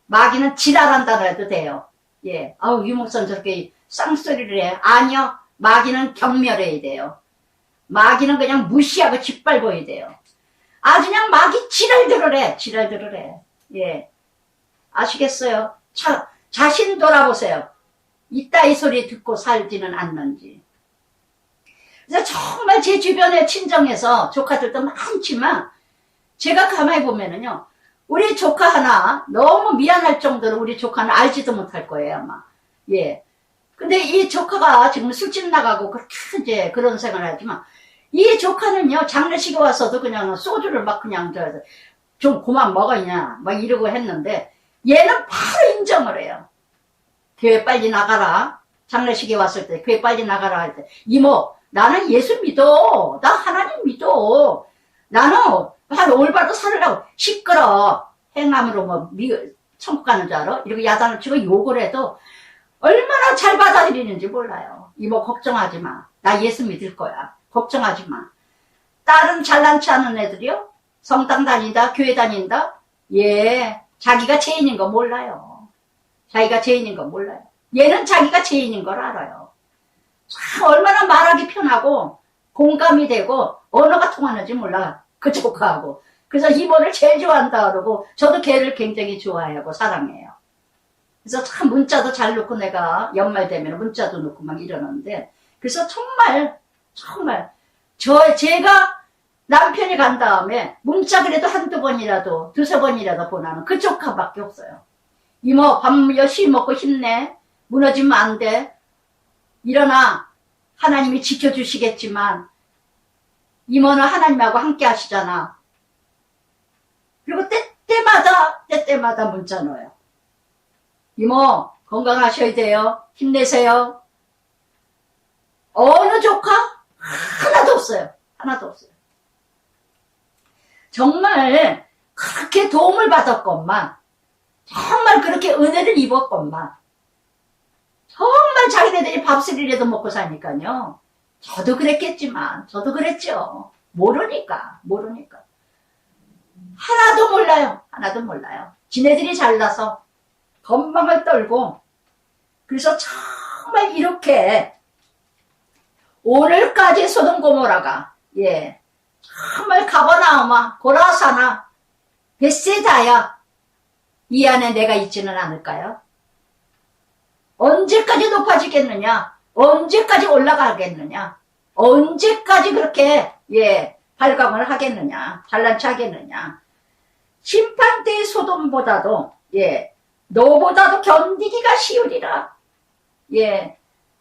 마귀는 지랄한다고 해도 돼요. 예. 아우, 유목선 저렇게 쌍소리를 해. 아니요. 마귀는 경멸해야 돼요. 마귀는 그냥 무시하고 짓밟아야 돼요. 아주 그냥 마귀 지랄들을 해. 예. 아시겠어요? 자신 돌아보세요. 이따위 소리 듣고 살지는 않는지. 그래서 정말 제 주변에 친정에서 조카들도 많지만 제가 가만히 보면은요, 우리 조카 하나 너무 미안할 정도로 우리 조카는 알지도 못할 거예요, 아마. 예. 근데 이 조카가 지금 술집 나가고 그렇게 이제 그런 생활을 하지만, 이 조카는요, 장례식에 와서도 그냥 소주를 막 그냥 좀 그만 먹었냐, 막 이러고 했는데, 얘는 바로 인정을 해요. 교회 빨리 나가라. 장례식에 왔을 때 교회 빨리 나가라 할 때 이모 나는 예수 믿어. 나 하나님 믿어. 나는 한 올바로 살으라고. 시끄러. 행함으로 뭐 천국 가는 줄 알아? 이렇게 야단을 치고 욕을 해도 얼마나 잘 받아들이는지 몰라요. 이모 걱정하지 마. 나 예수 믿을 거야. 걱정하지 마. 딸은 잘난치 않은 애들이요? 성당 다닌다, 교회 다닌다? 예, 자기가 죄인인 거 몰라요. 자기가 죄인인 거 몰라요. 얘는 자기가 죄인인 걸 알아요. 참 얼마나 말하기 편하고 공감이 되고 언어가 통하는지 몰라. 그 조카하고. 그래서 이모를 제일 좋아한다 그러고 저도 걔를 굉장히 좋아하고 사랑해요. 그래서 참 문자도 잘 넣고 내가 연말 되면 문자도 넣고 막 이러는데 그래서 정말 제가 남편이 간 다음에 문자 그래도 한두 번이라도 두세 번이라도 보내는 그 조카밖에 없어요. 이모 밥 열심히 먹고 힘내. 무너지면 안 돼. 일어나. 하나님이 지켜주시겠지만 이모는 하나님하고 함께 하시잖아. 그리고 때때마다 문자 넣어요. 이모 건강하셔야 돼요. 힘내세요. 어느 조카? 하나도 없어요. 하나도 없어요. 정말 그렇게 도움을 받았건만 정말 그렇게 은혜를 입었건만 정말 자기네들이 밥술이라도 먹고 사니까요. 저도 그랬겠지만 저도 그랬죠. 모르니까 하나도 몰라요. 지네들이 잘나서 건방을 떨고 그래서 정말 이렇게 오늘까지 소돔 고모라가 정말 가버나우마 고라사나 벳세다야 이 안에 내가 있지는 않을까요? 언제까지 높아지겠느냐? 언제까지 올라가겠느냐? 언제까지 그렇게 발광을 하겠느냐? 잘난체 하겠느냐? 심판 때의 소돔보다도 너보다도 견디기가 쉬우리라.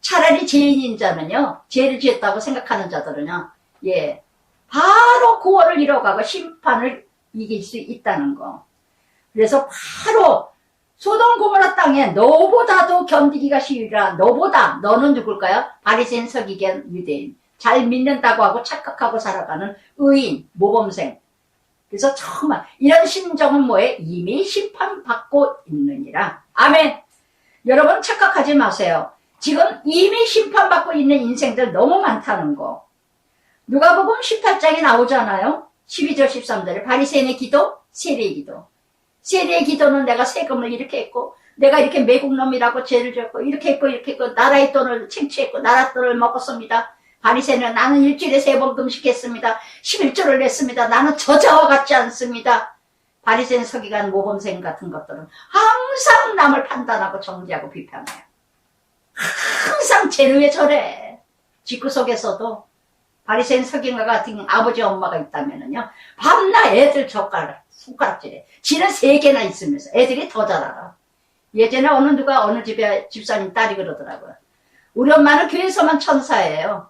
차라리 죄인인 자는요, 죄를 지었다고 생각하는 자들은요, 바로 구원을 이뤄가고 심판을 이길 수 있다는 거. 그래서 바로 소돔 고모라 땅에 너보다도 견디기가 쉬우리라. 너는 누굴까요? 바리새인 서기관 유대인. 잘 믿는다고 하고 착각하고 살아가는 의인, 모범생. 그래서 정말 이런 심정은 뭐예요? 이미 심판받고 있느니라. 아멘. 여러분 착각하지 마세요. 지금 이미 심판받고 있는 인생들 너무 많다는 거. 누가복음 18장에 나오잖아요. 12절 13절에 바리새인의 기도, 세리의 기도. 세리의 기도는 내가 세금을 이렇게 했고 내가 이렇게 매국놈이라고 죄를 졌고 이렇게 했고 나라의 돈을 챙취했고 나라 돈을 먹었습니다. 바리새인은 나는 일주일에 3번 금식했습니다. 11조를 냈습니다. 나는 저자와 같지 않습니다. 바리새인 서기관 모범생 같은 것들은 항상 남을 판단하고 정죄하고 비판해요. 항상 쟤는 왜 저래. 집구석에서도 바리새인 서기관 같은 아버지 엄마가 있다면은요 밤낮 애들 손가락질해. 지는 3개나 있으면서 애들이 더 잘 알아. 예전에 어느 집에 집사님 딸이 그러더라고요. 우리 엄마는 교회에서만 천사예요.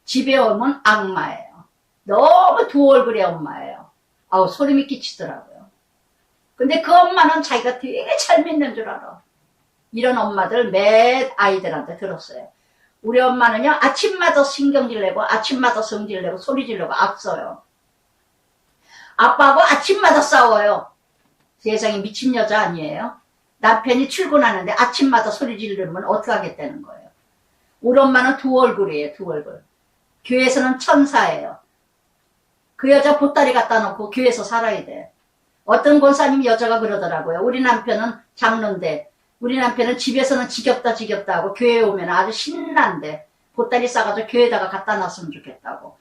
집에 오면 악마예요. 너무 두 얼굴의 엄마예요. 아우 소름이 끼치더라고요. 근데 그 엄마는 자기가 되게 잘 믿는 줄 알아. 이런 엄마들 몇 아이들한테 들었어요. 우리 엄마는요 아침마다 신경질 내고 아침마다 성질 내고 소리 지르고 앞서요. 아빠하고 아침마다 싸워요. 세상에 미친 여자 아니에요? 남편이 출근하는데 아침마다 소리 지르면 어떻게 하겠다는 거예요. 우리 엄마는 두 얼굴이에요. 두 얼굴. 교회에서는 천사예요. 그 여자 보따리 갖다 놓고 교회에서 살아야 돼. 어떤 권사님 여자가 그러더라고요. 우리 남편은 장로인데 우리 남편은 집에서는 지겹다 하고 교회에 오면 아주 신난데 보따리 싸가지고 교회에다가 갖다 놨으면 좋겠다고.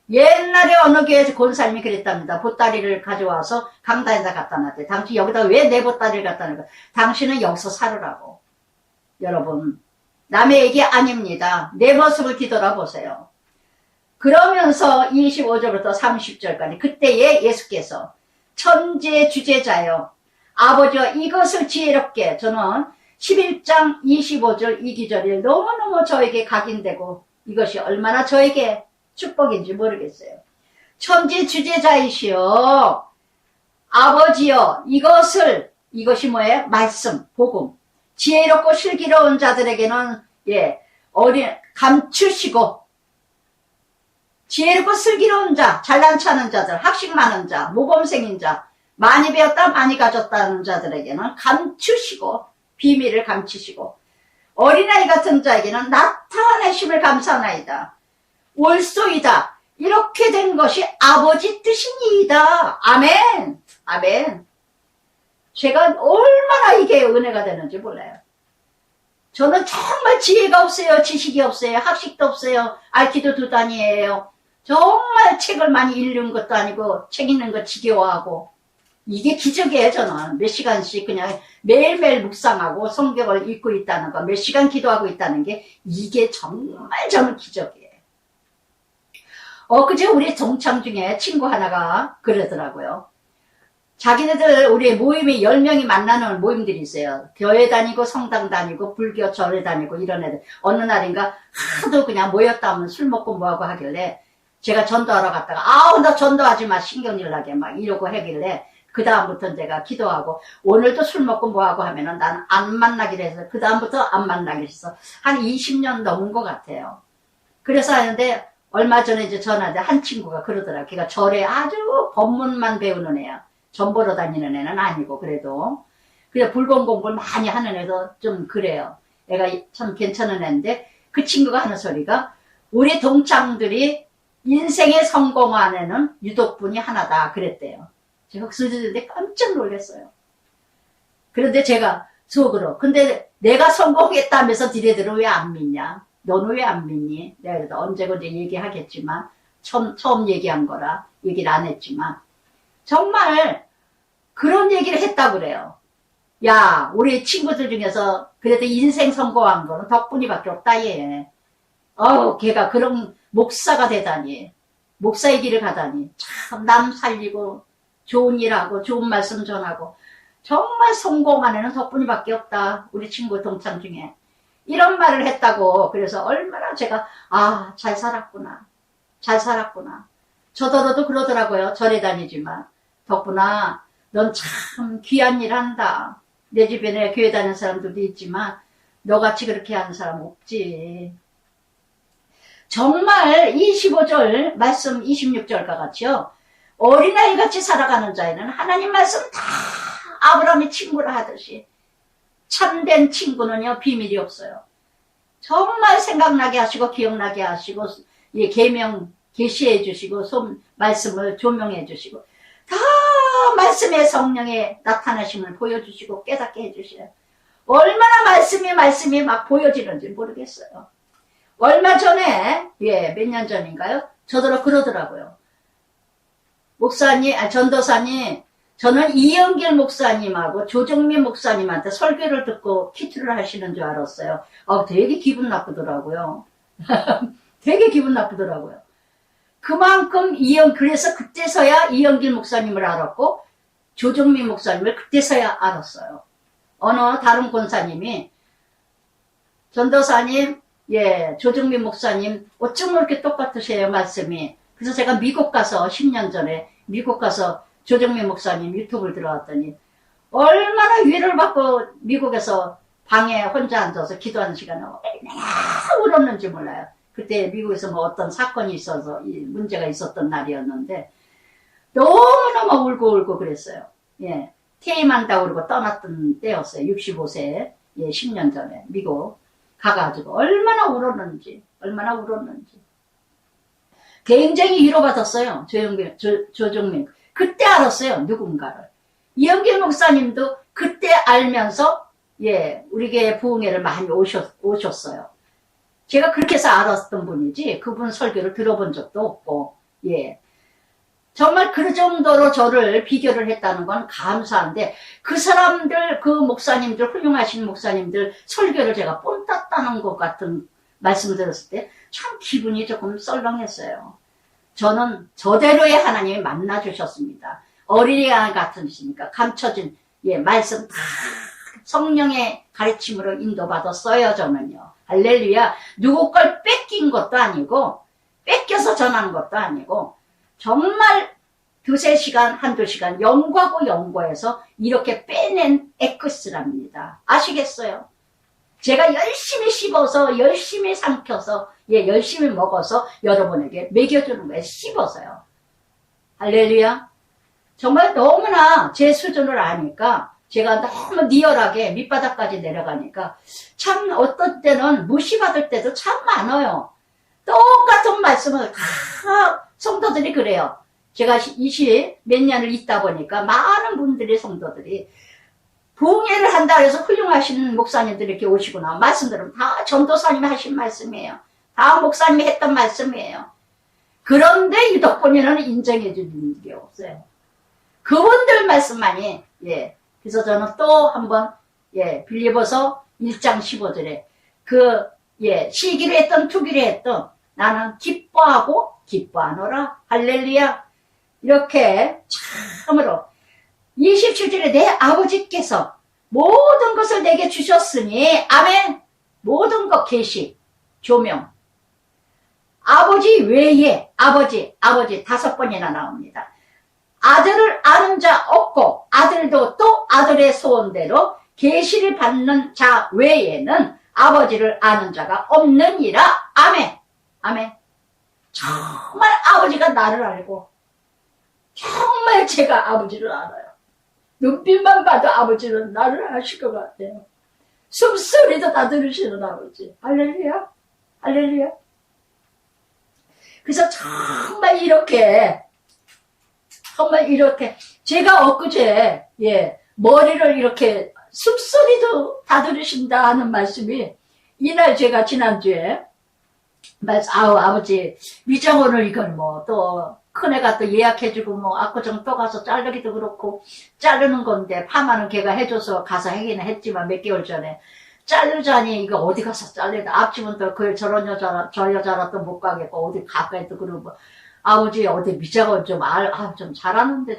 옛날에 어느 교회에서 권사님이 그랬답니다. 보따리를 가져와서 강단에다 갖다 놨대. 당신 여기다 왜 내 보따리를 갖다 놨을까? 당신은 여기서 살으라고. 여러분 남의 얘기 아닙니다. 내 모습을 뒤돌아보세요. 그러면서 25절부터 30절까지 그때에 예수께서 천재 주제자여 아버지와 이것을 지혜롭게 저는 11장 25절 이 기절이 너무너무 저에게 각인되고 이것이 얼마나 저에게 축복인지 모르겠어요. 천재 주제자이시여 아버지여 이것이 뭐예요? 말씀, 복음. 지혜롭고 슬기로운 자들에게는 감추시고, 지혜롭고 슬기로운 자, 잘난 체하는 자들, 학식 많은 자, 모범생인 자, 많이 배웠다 많이 가졌다는 자들에게는 감추시고, 비밀을 감추시고, 어린아이 같은 자에게는 나타내심을 감사하나이다. 올소이다. 이렇게 된 것이 아버지 뜻이니이다. 아멘. 아멘. 제가 얼마나 이게 은혜가 되는지 몰라요. 저는 정말 지혜가 없어요. 지식이 없어요. 학식도 없어요. 알기도 두 단이에요. 정말 책을 많이 읽는 것도 아니고 책 읽는 거 지겨워하고 이게 기적이에요. 저는 몇 시간씩 그냥 매일매일 묵상하고 성경을 읽고 있다는 거, 몇 시간 기도하고 있다는 게 이게 정말 저는 기적이에요. 그제 우리 동창 중에 친구 하나가 그러더라고요. 자기네들 우리 모임이 10명이 만나는 모임들이 있어요. 교회 다니고 성당 다니고 불교 절에 다니고 이런 애들. 어느 날인가 하도 그냥 모였다 하면 술 먹고 뭐하고 하길래 제가 전도하러 갔다가 아우 너 전도하지 마 신경질 나게 막 이러고 하길래 그 다음부터 제가 기도하고 오늘도 술 먹고 뭐하고 하면은 난 안 만나기로 해서 그 다음부터 안 만나기로 했어. 한 20년 넘은 것 같아요. 그래서 하는데 얼마 전에 이제 전화한테 한 친구가 그러더라. 걔가 절에 아주 법문만 배우는 애야. 전 보러 다니는 애는 아니고 그래도 그래 불법 공부를 많이 하는 애도 좀 그래요. 애가 참 괜찮은 애인데 그 친구가 하는 소리가 우리 동창들이 인생의 성공한 애는 유독분이 하나다 그랬대요. 제가 그 소리 듣는데 깜짝 놀랐어요. 그런데 제가 속으로 근데 내가 성공했다면서 니네들은 왜 안 믿냐? 너는 왜 안 믿니? 내가 그래도 언제든지 얘기하겠지만 처음 얘기한 거라 얘기를 안 했지만 정말 그런 얘기를 했다고 그래요. 야 우리 친구들 중에서 그래도 인생 성공한 거는 덕분이밖에 없다 얘. 걔가 그런 목사가 되다니 목사의 길을 가다니 참 남 살리고 좋은 일하고 좋은 말씀 전하고 정말 성공한 애는 덕분이밖에 없다. 우리 친구 동창 중에 이런 말을 했다고. 그래서 얼마나 제가 잘 살았구나 잘 살았구나. 저더러도 그러더라고요. 절에 다니지만 덕분아 넌 참 귀한 일 한다. 내 주변에 교회 다니는 사람들도 있지만 너같이 그렇게 하는 사람 없지. 정말 25절 말씀 26절과 같이요. 어린아이같이 살아가는 자에는 하나님 말씀 다 아브라함의 친구라 하듯이 참된 친구는요 비밀이 없어요. 정말 생각나게 하시고 기억나게 하시고 계명 계시해 주시고 말씀을 조명해 주시고 다 말씀의 성령의 나타나심을 보여주시고 깨닫게 해주셔요. 얼마나 말씀이 막 보여지는지 모르겠어요. 얼마 전에 몇 년 전인가요? 저더러 그러더라고요. 목사님, 전도사님, 저는 이영길 목사님하고 조정민 목사님한테 설교를 듣고 키트를 하시는 줄 알았어요. 되게 기분 나쁘더라고요. 되게 기분 나쁘더라고요. 그만큼 그래서 그때서야 이영길 목사님을 알았고 조정민 목사님을 그때서야 알았어요. 어느 다른 권사님이 전도사님, 조정민 목사님 어쩜 그렇게 똑같으세요 말씀이. 그래서 제가 미국 가서 10년 전에 미국 가서 조정민 목사님 유튜브를 들어왔더니 얼마나 위로를 받고 미국에서 방에 혼자 앉아서 기도하는 시간에 얼마나 울었는지 몰라요. 그때 미국에서 뭐 어떤 사건이 있어서 문제가 있었던 날이었는데 너무너무 울고 그랬어요. 퇴임한다고 그러고 떠났던 때였어요. 65세 10년 전에 미국 가가지고 얼마나 울었는지 굉장히 위로받았어요. 조정민 그때 알았어요. 누군가를. 이영길 목사님도 그때 알면서 우리 교회 부흥회를 많이 오셨어요. 제가 그렇게 해서 알았던 분이지 그분 설교를 들어본 적도 없고 정말 그 정도로 저를 비교를 했다는 건 감사한데 그 사람들 그 목사님들 훌륭하신 목사님들 설교를 제가 뽐 땄다는 것 같은 말씀을 들었을 때 참 기분이 조금 썰렁했어요. 저는 저대로의 하나님이 만나주셨습니다. 어린이가 같으시니까 감춰진 말씀 다 성령의 가르침으로 인도받았어요. 저는요. 할렐루야. 누구 걸 뺏긴 것도 아니고 뺏겨서 전하는 것도 아니고 정말 두세 시간, 한두 시간 연구하고 연구해서 이렇게 빼낸 엑스랍니다. 아시겠어요? 제가 열심히 씹어서, 열심히 삼켜서, 예, 열심히 먹어서 여러분에게 먹여주는 거예요. 씹어서요. 할렐루야. 정말 너무나 제 수준을 아니까 제가 너무 리얼하게 밑바닥까지 내려가니까 참 어떤 때는 무시받을 때도 참 많아요. 똑같은 말씀을 다 성도들이 그래요. 제가 20 몇 년을 있다 보니까 많은 분들이 성도들이 부흥회를 한다 해서 훌륭하신 목사님들이 이렇게 오시구나. 말씀들은 다 전도사님이 하신 말씀이에요. 다 목사님이 했던 말씀이에요. 그런데 유독본인은 인정해 주는 게 없어요. 그분들 말씀만이, 예. 그래서 저는 또 한번, 예, 빌립보서 1장 15절에 예, 시기를 했던 투기를 했던 나는 기뻐하고 기뻐하노라. 할렐루야. 이렇게 참으로 27절에 내 아버지께서 모든 것을 내게 주셨으니 아멘. 모든 것 계시 조명 아버지 외에 아버지 5번이나 나옵니다. 아들을 아는 자 없고 아들도 또 아들의 소원대로 계시를 받는 자 외에는 아버지를 아는 자가 없느니라. 아멘. 아멘. 정말 아버지가 나를 알고 정말 제가 아버지를 알아요. 눈빛만 봐도 아버지는 나를 아실 것 같아요. 숨소리도 다 들으시는 아버지. 할렐루야. 할렐루야. 그래서 정말 이렇게 제가 엊그제, 예, 머리를 이렇게 숨소리도 다 들으신다 하는 말씀이 이날 제가 지난주에 아버지 미장원을 이건 뭐 또 큰애가 또 예약해주고 뭐 압구정 또 가서 자르기도 그렇고 자르는 건데 파마는 걔가 해줘서 가서 하기는 했지만 몇 개월 전에 자르자니 이거 어디 가서 잘래다 앞집은 또 그 저런 여자라 저 여자라 또 못 가겠고 어디 가까이 또 그러고 아버지 어디 미장원 좀 좀 잘하는데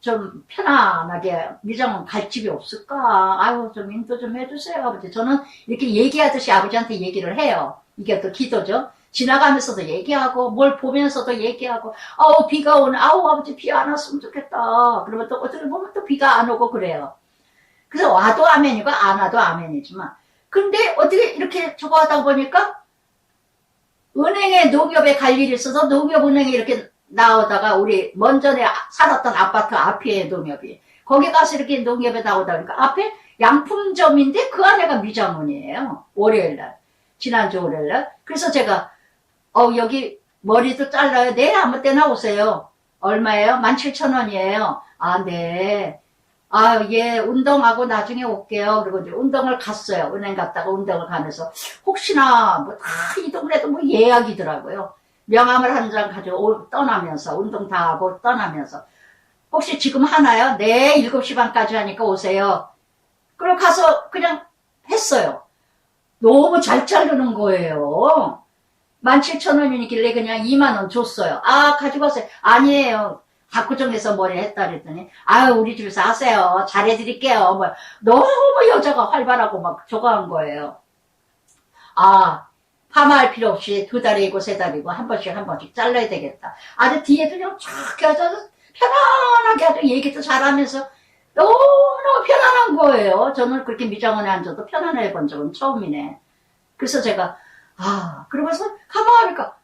좀 편안하게 미장원 갈 집이 없을까? 아유 좀 인도 좀 해주세요 아버지. 저는 이렇게 얘기하듯이 아버지한테 얘기를 해요. 이게 또 기도죠. 지나가면서도 얘기하고 뭘 보면서도 얘기하고 아우 비가 오네. 아우 아버지 비 안 왔으면 좋겠다. 그러면 또 어떻게 보면 또 비가 안 오고 그래요. 그래서 와도 아멘이고 안 와도 아멘이지만 근데 어떻게 이렇게 저거 하다 보니까 은행에 농협에 갈 일이 있어서 농협은행에 이렇게 나오다가 우리 먼저 살았던 아파트 앞에 농협이 거기 가서 이렇게 농협에 나오다 보니까 앞에 양품점인데 그 안에가 미장원이에요. 월요일날 지난주 월요일날. 그래서 제가 여기 머리도 잘라요. 내일 아무 때나 오세요. 얼마예요? 17,000원이에요. 아 네. 아, 예, 운동하고 나중에 올게요. 그리고 이제 운동을 갔어요. 은행 갔다가 운동을 가면서 혹시나 뭐 다 이동을 해도 뭐 예약이더라고요. 명함을 한 장 가지고 떠나면서 운동 다 하고 떠나면서 혹시 지금 하나요? 네, 7시 반까지 하니까 오세요. 그리고 가서 그냥 했어요. 너무 잘 자르는 거예요. 17,000원이길래 그냥 2만원 줬어요. 아, 가지고 왔어요. 아니에요. 압구정에서 머리 했다 그랬더니 아유 우리 집에서 하세요. 잘해드릴게요. 뭐 너무 여자가 활발하고 막 저거 한 거예요. 아 파마할 필요 없이 2달이고 3달이고 한 번씩 잘라야 되겠다. 아주 뒤에도 그냥 쫙 해서 편안하게 아주 얘기도 잘하면서 너무너무 편안한 거예요. 저는 그렇게 미장원에 앉아도 편안해 본 적은 처음이네. 그래서 제가 그러면서 가만히 하니까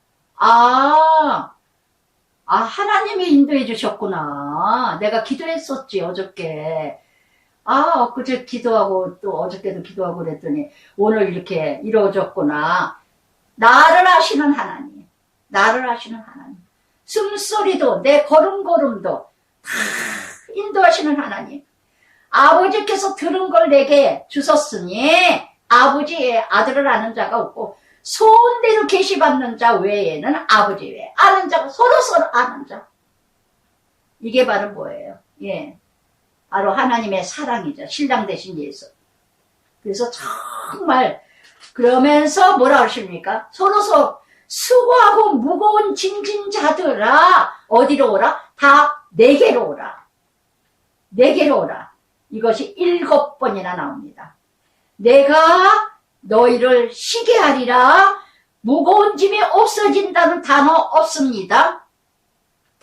하나님이 인도해 주셨구나. 내가 기도했었지, 어저께. 엊그제 기도하고, 또 어저께도 기도하고 그랬더니, 오늘 이렇게 이루어졌구나. 나를 아시는 하나님. 나를 아시는 하나님. 숨소리도, 내 걸음걸음도 다 인도하시는 하나님. 아버지께서 들은 걸 내게 주셨으니, 아버지의 아들을 아는 자가 없고, 소원대로 계시받는 자 외에는 아버지 외에 아는 자가 서로 아는 자. 이게 바로 뭐예요? 예, 바로 하나님의 사랑이죠. 신랑 되신 예수. 그래서 정말 그러면서 뭐라 하십니까? 서로 수고하고 무거운 짐진 자들아 어디로 오라? 다 내게로 오라. 내게로 오라. 이것이 7번이나 나옵니다. 내가 너희를 쉬게 하리라. 무거운 짐이 없어진다는 단어 없습니다.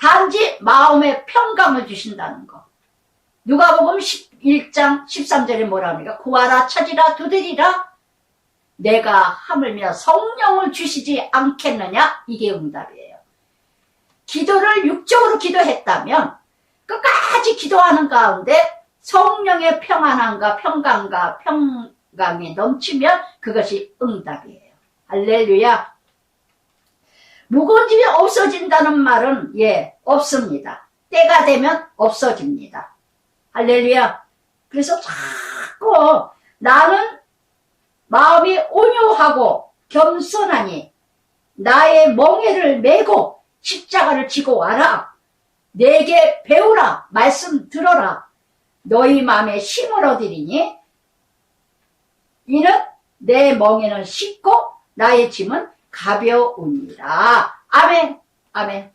단지 마음의 평강을 주신다는 거. 누가복음 11장 13절에 뭐라 합니까? 구하라 찾으라 두드리라 내가 하물며 성령을 주시지 않겠느냐? 이게 응답이에요. 기도를 육적으로 기도했다면 끝까지 기도하는 가운데 성령의 평안함과 평강이 넘치면 그것이 응답이에요. 할렐루야. 무거운 짐이 없어진다는 말은 없습니다. 때가 되면 없어집니다. 할렐루야. 그래서 자꾸 나는 마음이 온유하고 겸손하니 나의 멍에를 메고 십자가를 지고 와라. 내게 배우라. 말씀 들어라. 너희 마음에 힘을 얻으리니 이는 내 멍에는 쉽고 나의 짐은 가벼우니라. 아멘. 아멘.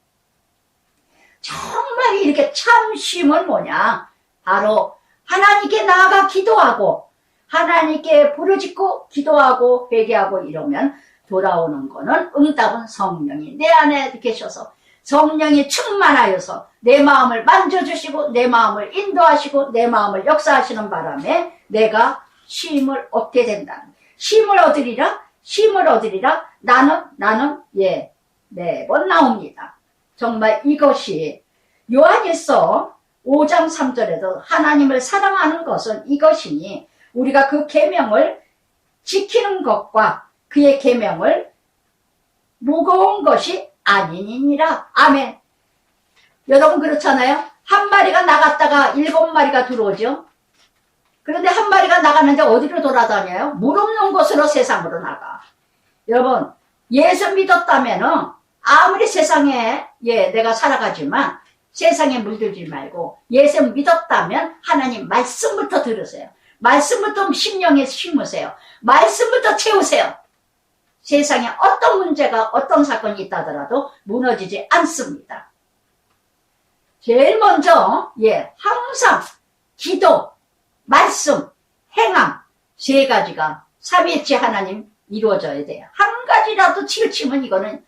정말 이렇게 참 쉼은 뭐냐? 바로 하나님께 나아가 기도하고 하나님께 부르짖고 기도하고 회개하고 이러면 돌아오는 거는 응답은 성령이 내 안에 계셔서 성령이 충만하여서 내 마음을 만져주시고 내 마음을 인도하시고 내 마음을 역사하시는 바람에 내가 쉼을 얻게 된다는 거예요. 쉼을 얻으리라. 쉼을 얻으리라. 나는 매번 나옵니다. 정말 이것이 요한일서 5장 3절에도 하나님을 사랑하는 것은 이것이니 우리가 그 계명을 지키는 것과 그의 계명을 무거운 것이 아니니라. 아멘. 여러분 그렇잖아요. 한 마리가 나갔다가 7마리가 들어오죠. 그런데 한 마리가 나갔는데 어디로 돌아다녀요? 물 없는 곳으로 세상으로 나가. 여러분 예수 믿었다면은 아무리 세상에 내가 살아가지만 세상에 물들지 말고 예수 믿었다면 하나님 말씀부터 들으세요. 말씀부터 심령에 심으세요. 말씀부터 채우세요. 세상에 어떤 문제가 어떤 사건이 있다더라도 무너지지 않습니다. 제일 먼저 항상 기도, 말씀, 행함 세 가지가 삼위일체 하나님 이루어져야 돼요. 한 가지라도 치우치면 이거는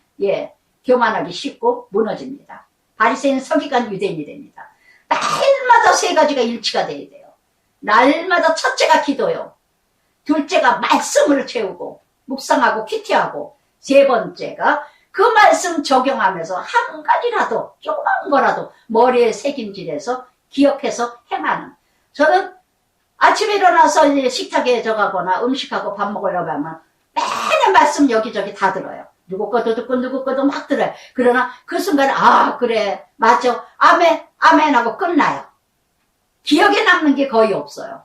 교만하기 쉽고 무너집니다. 바리새인 서기관 유대인이 됩니다. 날마다 세 가지가 일치가 돼야 돼요. 날마다 첫째가 기도요. 둘째가 말씀으로 채우고 묵상하고 큐티하고 세 번째가 그 말씀 적용하면서 한 가지라도 조그만 거라도 머리에 새김질해서 기억해서 행하는. 저는 아침에 일어나서 이제 식탁에 저가거나 음식하고 밥 먹으려고 하면 매일 말씀 여기저기 다 들어요. 누구 것도 듣고 누구 것도 막 들어요. 그러나 그 순간에 그래 맞죠. 아멘 아멘 하고 끝나요. 기억에 남는 게 거의 없어요.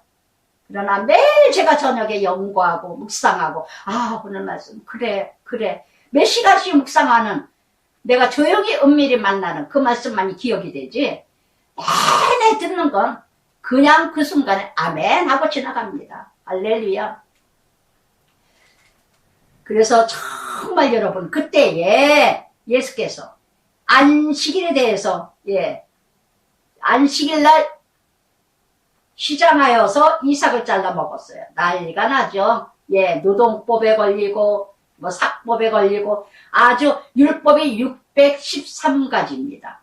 그러나 매일 제가 저녁에 연구하고 묵상하고 오늘 말씀 그래 몇 시간씩 묵상하는 내가 조용히 은밀히 만나는 그 말씀만이 기억이 되지 내내 듣는 건 그냥 그 순간에 아멘 하고 지나갑니다. 할렐루야. 그래서 정말 여러분 그때에 예수께서 안식일에 대해서 안식일날 시장하여서 이삭을 잘라 먹었어요. 난리가 나죠. 노동법에 걸리고 삭법에 걸리고 아주 율법이 613가지입니다.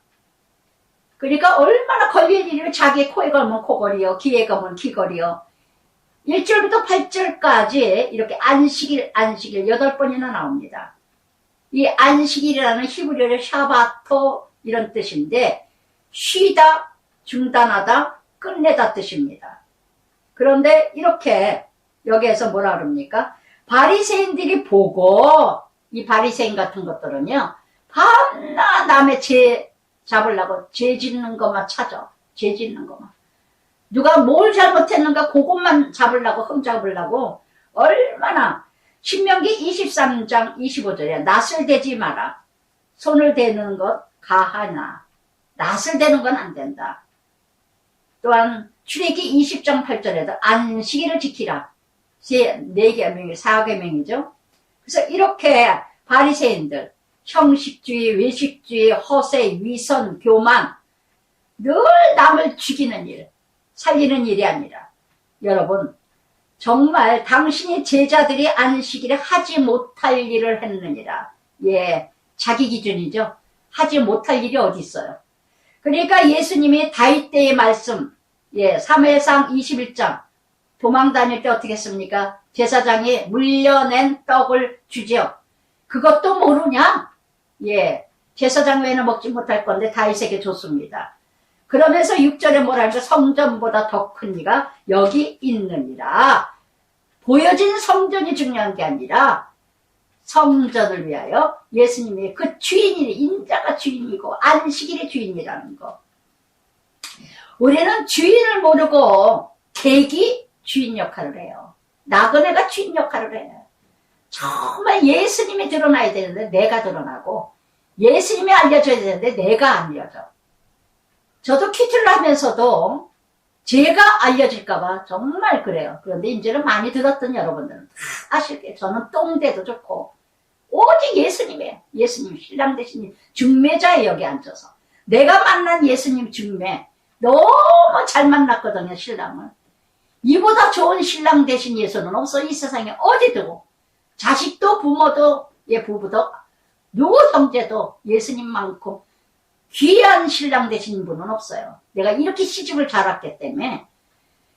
그러니까 얼마나 걸릴 일이면 자기 코에 걸면 코걸이요 귀에 걸면 귀걸이요 1절부터 8절까지 이렇게 안식일 8번이나 나옵니다. 이 안식일이라는 히브리어로 샤바토 이런 뜻인데 쉬다, 중단하다, 끝내다 뜻입니다. 그런데 이렇게 여기에서 뭐라 그럽니까? 바리새인들이 보고 이 바리새인 같은 것들은요 밤낮 남의 죄 잡으려고 죄 짓는 것만 찾아. 죄 짓는 것만. 누가 뭘 잘못했는가 그것만 잡으려고 흠잡으려고 얼마나. 신명기 23장 25절에 낫을 대지 마라. 손을 대는 것 가하나. 낫을 대는 건 안 된다. 또한 출애기 20장 8절에도 안식일을 지키라. 4계명이 4계명이죠. 그래서 이렇게 바리새인들 형식주의, 외식주의, 허세, 위선, 교만 늘 남을 죽이는 일, 살리는 일이 아니라 여러분 정말 당신의 제자들이 안식일에 하지 못할 일을 했느니라. 자기 기준이죠. 하지 못할 일이 어디 있어요. 그러니까 예수님이 다윗 때의 말씀, 사무엘상 21장 도망 다닐 때 어떻게 했습니까? 제사장이 물려낸 떡을 주지요. 그것도 모르냐? 제사장 외에는 먹지 못할 건데 다윗에게 줬습니다. 그러면서 6절에 뭐라 하니까 성전보다 더 큰 이가 여기 있느니라. 보여진 성전이 중요한 게 아니라 성전을 위하여 예수님이 그 주인이, 인자가 주인이고 안식일의 주인이라는 거. 우리는 주인을 모르고 객이 주인 역할을 해요. 나그네가 주인 역할을 해요. 정말 예수님이 드러나야 되는데 내가 드러나고, 예수님이 알려줘야 되는데 내가 알려져. 저도 퀴즈를 하면서도 제가 알려질까봐 정말 그래요. 그런데 이제는 많이 들었던 여러분들은 다 아실게요. 저는 똥대도 좋고 오직 예수님이에요. 예수님 신랑 되신 중매자에 여기 앉아서 내가 만난 예수님 중매 너무 잘 만났거든요. 신랑을. 이보다 좋은 신랑 되신 예수는 없어. 이 세상에 어디도. 자식도 부모도 부부도 누구 형제도 예수님만큼 귀한 신랑 되신 분은 없어요. 내가 이렇게 시집을 잘 왔기 때문에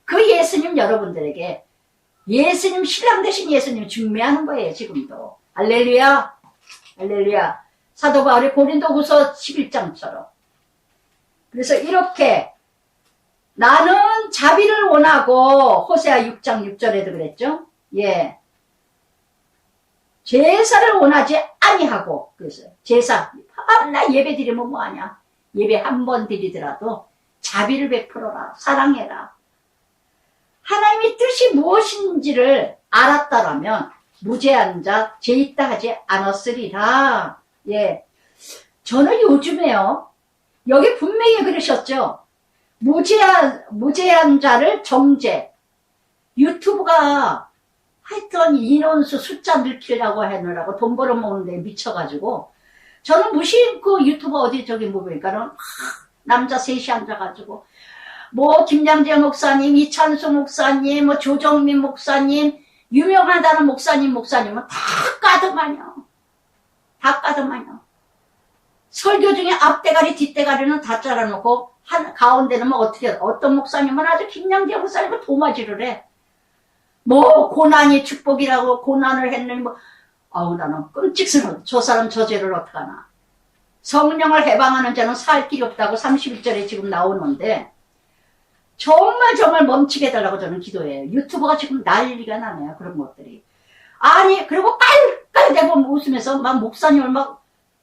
그 예수님 여러분들에게 예수님 신랑 되신 예수님 중매하는 거예요. 지금도. 할렐루야. 할렐루야. 사도 바울이 고린도후서 11장처럼. 그래서 이렇게 나는 자비를 원하고 호세아 6장 6절에도 그랬죠. 제사를 원하지 아니하고, 그래서 제사 나 예배 드리면 뭐하냐. 예배 한 번 드리더라도 자비를 베풀어라. 사랑해라. 하나님의 뜻이 무엇인지를 알았다라면 무죄한 자 죄 있다 하지 않았으리라. 저는 요즘에요, 여기 분명히 그러셨죠. 무죄한 자를 정죄. 유튜브가 하여튼 인원수 숫자 늘리려고 하느라고 돈 벌어먹는데 미쳐가지고 저는 무심코 유튜브 어디 저기 뭐 보니까는 남자 셋이 앉아가지고 뭐 김양재 목사님, 이찬수 목사님, 뭐 조정민 목사님, 유명하다는 목사님은 다 까더만요. 다 까더만요. 설교 중에 앞대가리 뒷대가리는 다 잘라놓고 가운데는 뭐 어떤 목사님은 아주 김양재 목사님은 도마질을 해. 뭐 고난이 축복이라고 고난을 했느니 뭐 나는 끔찍스러워. 저 사람 저 죄를 어떡하나. 성령을 해방하는 자는 살 길이 없다고 31절에 지금 나오는데 정말 멈추게 해달라고 저는 기도해요. 유튜버가 지금 난리가 나네요. 그런 것들이. 아니 그리고 깔깔대고 웃으면서 막 목사님을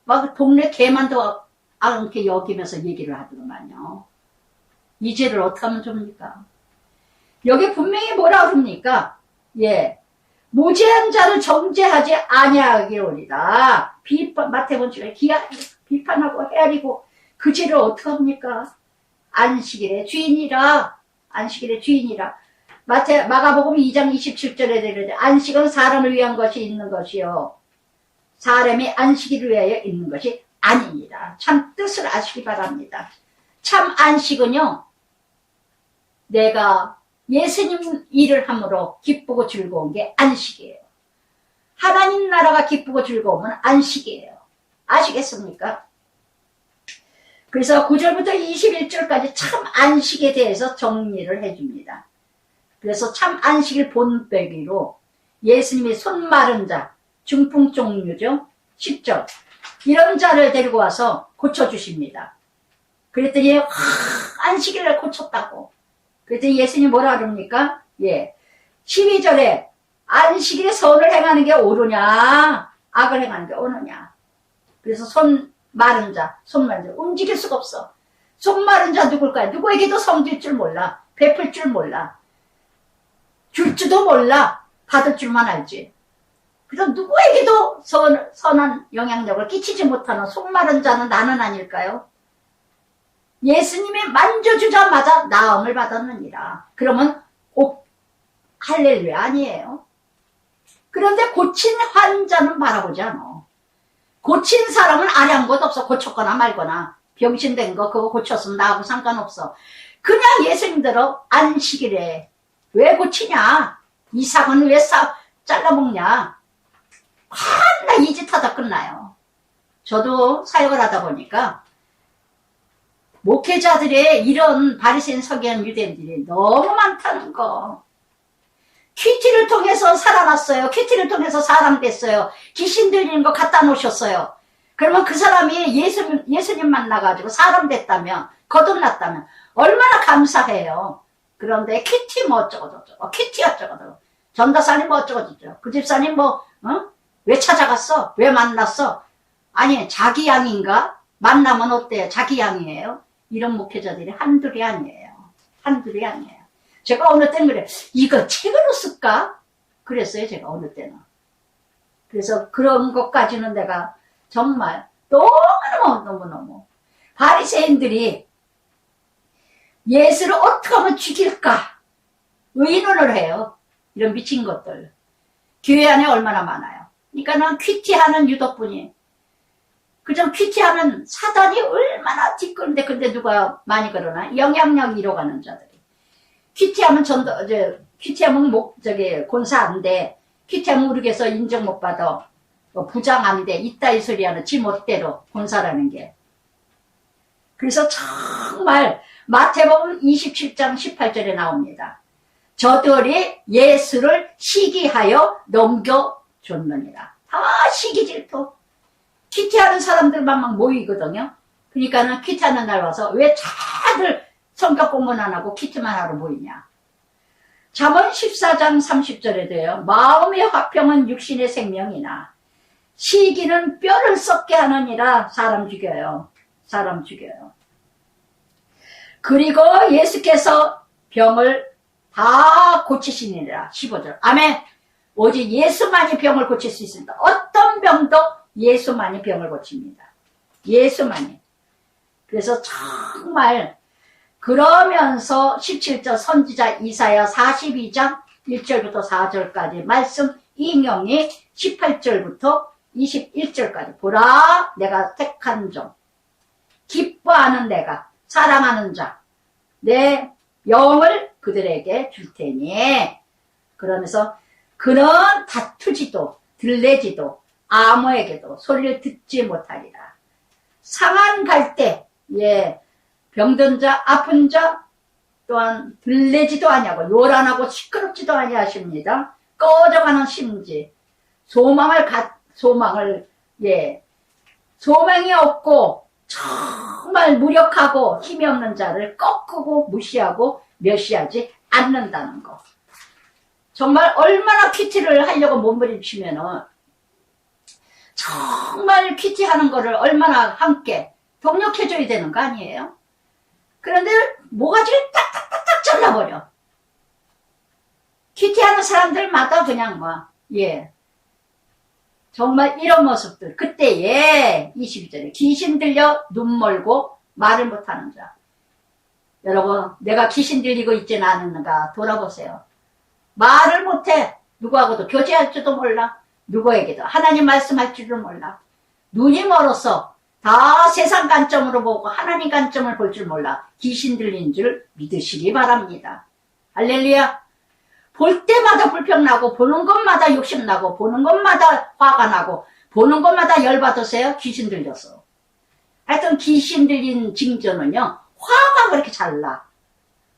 막 동네 개만도 않게 여기면서 얘기를 하더만요. 이 죄를 어떻게 하면 좋습니까? 여기 분명히 뭐라 그럽니까? 무죄한 자를 정죄하지 아니하기로리다. 마태복음 7에 비판하고 헤아리고 그 죄를 어떻게 합니까? 안식일의 주인이라. 안식일의 주인이라. 마가복음 2장 27절에 되는데 안식은 사람을 위한 것이 있는 것이요 사람이 안식일을 위하여 있는 것이 아닙니다. 참 뜻을 아시기 바랍니다. 참 안식은요, 내가 예수님 일을 함으로 기쁘고 즐거운 게 안식이에요. 하나님 나라가 기쁘고 즐거우면 안식이에요. 아시겠습니까? 그래서 9절부터 21절까지 참 안식에 대해서 정리를 해줍니다. 그래서 참 안식일 본배기로 예수님이 손 마른 자, 중풍 종류죠. 10절. 이런 자를 데리고 와서 고쳐주십니다. 그랬더니 안식일날 고쳤다고. 그랬더니 예수님이 뭐라 그럽니까? 12절에 안식일에 선을 행하는 게 옳으냐 악을 행하는 게 옳으냐. 그래서 손 마른 자 움직일 수가 없어. 손 마른 자 누굴까요? 누구에게도 성질 줄 몰라. 베풀 줄 몰라. 줄 줄도 몰라. 받을 줄만 알지. 그래서 누구에게도 선한 영향력을 끼치지 못하는 손 마른 자는 나는 아닐까요? 예수님이 만져주자마자 나음을 받았느니라. 그러면 할렐루야 아니에요. 그런데 고친 환자는 바라보지 않아. 고친 사람은 아량것 없어. 고쳤거나 말거나 병신된 거 그거 고쳤으면 나하고 상관없어. 그냥 예수님대로 안식일에 왜 고치냐, 이삭은 왜 잘라먹냐, 나 이 짓 하다 끝나요. 저도 사역을 하다 보니까 목회자들의 이런 바리새인 서기관 유대인들이 너무 많다는 거. 큐티를 통해서 살아났어요. 큐티를 통해서 사람 됐어요. 귀신 들리는 거 갖다 놓으셨어요. 그러면 그 사람이 예수님 만나가지고 사람 됐다면, 거듭났다면 얼마나 감사해요. 그런데 큐티 뭐 어쩌고저쩌고, 큐티 어쩌고저쩌고, 전도사님 뭐 어쩌고저쩌고, 그 집사님 뭐, 왜 찾아갔어? 왜 만났어? 아니, 자기 양인가? 만나면 어때요? 자기 양이에요? 이런 목회자들이 한둘이 아니에요. 한둘이 아니에요. 제가 어느 때는 그래, 이거 책으로 쓸까? 그랬어요, 제가 어느 때는. 그래서 그런 것까지는 내가 정말 너무너무 바리새인들이 예수를 어떻게 하면 죽일까? 의논을 해요. 이런 미친 것들. 교회 안에 얼마나 많아요. 그러니까는 큐티하는 유도뿐이, 그저 큐티하는 사단이 얼마나 뒷걸는데, 근데 누가 많이 그러나? 영향력 잃어가는 자들이. 큐티하면 큐티하면 곤사 안 돼. 큐티하면 우리 교회에서 인정 못 받아. 부장 안 돼. 이따위 소리 하는 지 멋대로 곤사라는 게. 그래서 정말 마태복음 27장 18절에 나옵니다. 저들이 예수를 시기하여 넘겨줬느니라. 다 시기 질투. 큐티하는 사람들만 막 모이거든요. 그러니까는 큐티하는 날 와서 왜 다들 성격 공부는 안 하고 큐티만 하러 모이냐. 잠언 14장 30절에 돼요. 마음의 화평은 육신의 생명이나 시기는 뼈를 썩게 하느니라. 사람 죽여요. 사람 죽여요. 그리고 예수께서 병을 다 고치시니라. 15절. 아멘. 오직 예수만이 병을 고칠 수 있습니다. 어떤 병도 예수만이 병을 고칩니다. 예수만이. 그래서 정말 그러면서 17절 선지자 이사야 42장 1절부터 4절까지 말씀 인용이 18절부터 21절까지. 보라 내가 택한 종 기뻐하는 내가 사랑하는 자 내 영을 그들에게 줄 테니. 그러면서 그는 다투지도 들레지도 아무에게도 소리를 듣지 못하리라. 상한 갈 때 병든 자 아픈 자 또한 들레지도 아니하고 요란하고 시끄럽지도 아니하십니다. 꺼져가는 심지 소망이 없고 정말 무력하고 힘이 없는 자를 꺾고 무시하고 멸시하지 않는다는 거. 정말 얼마나 큐티를 하려고 몸부림치면은 정말 큐티하는 거를 얼마나 함께 동력해줘야 되는 거 아니에요? 그런데 모가지를 딱딱딱딱 잘라버려. 큐티하는 사람들마다 그냥 정말 이런 모습들. 그때에 22절에 귀신 들려 눈 멀고 말을 못하는 자. 여러분, 내가 귀신 들리고 있지는 않은가 돌아보세요. 말을 못해. 누구하고도 교제할 줄도 몰라. 누구에게도 하나님 말씀할 줄도 몰라. 눈이 멀어서 다 세상 관점으로 보고 하나님 관점을 볼 줄 몰라. 귀신 들린 줄 믿으시기 바랍니다. 할렐루야. 볼 때마다 불평나고 보는 것마다 욕심나고 보는 것마다 화가 나고 보는 것마다 열받으세요? 귀신 들려서. 하여튼 귀신 들린 징조는요, 화가 그렇게 잘 나.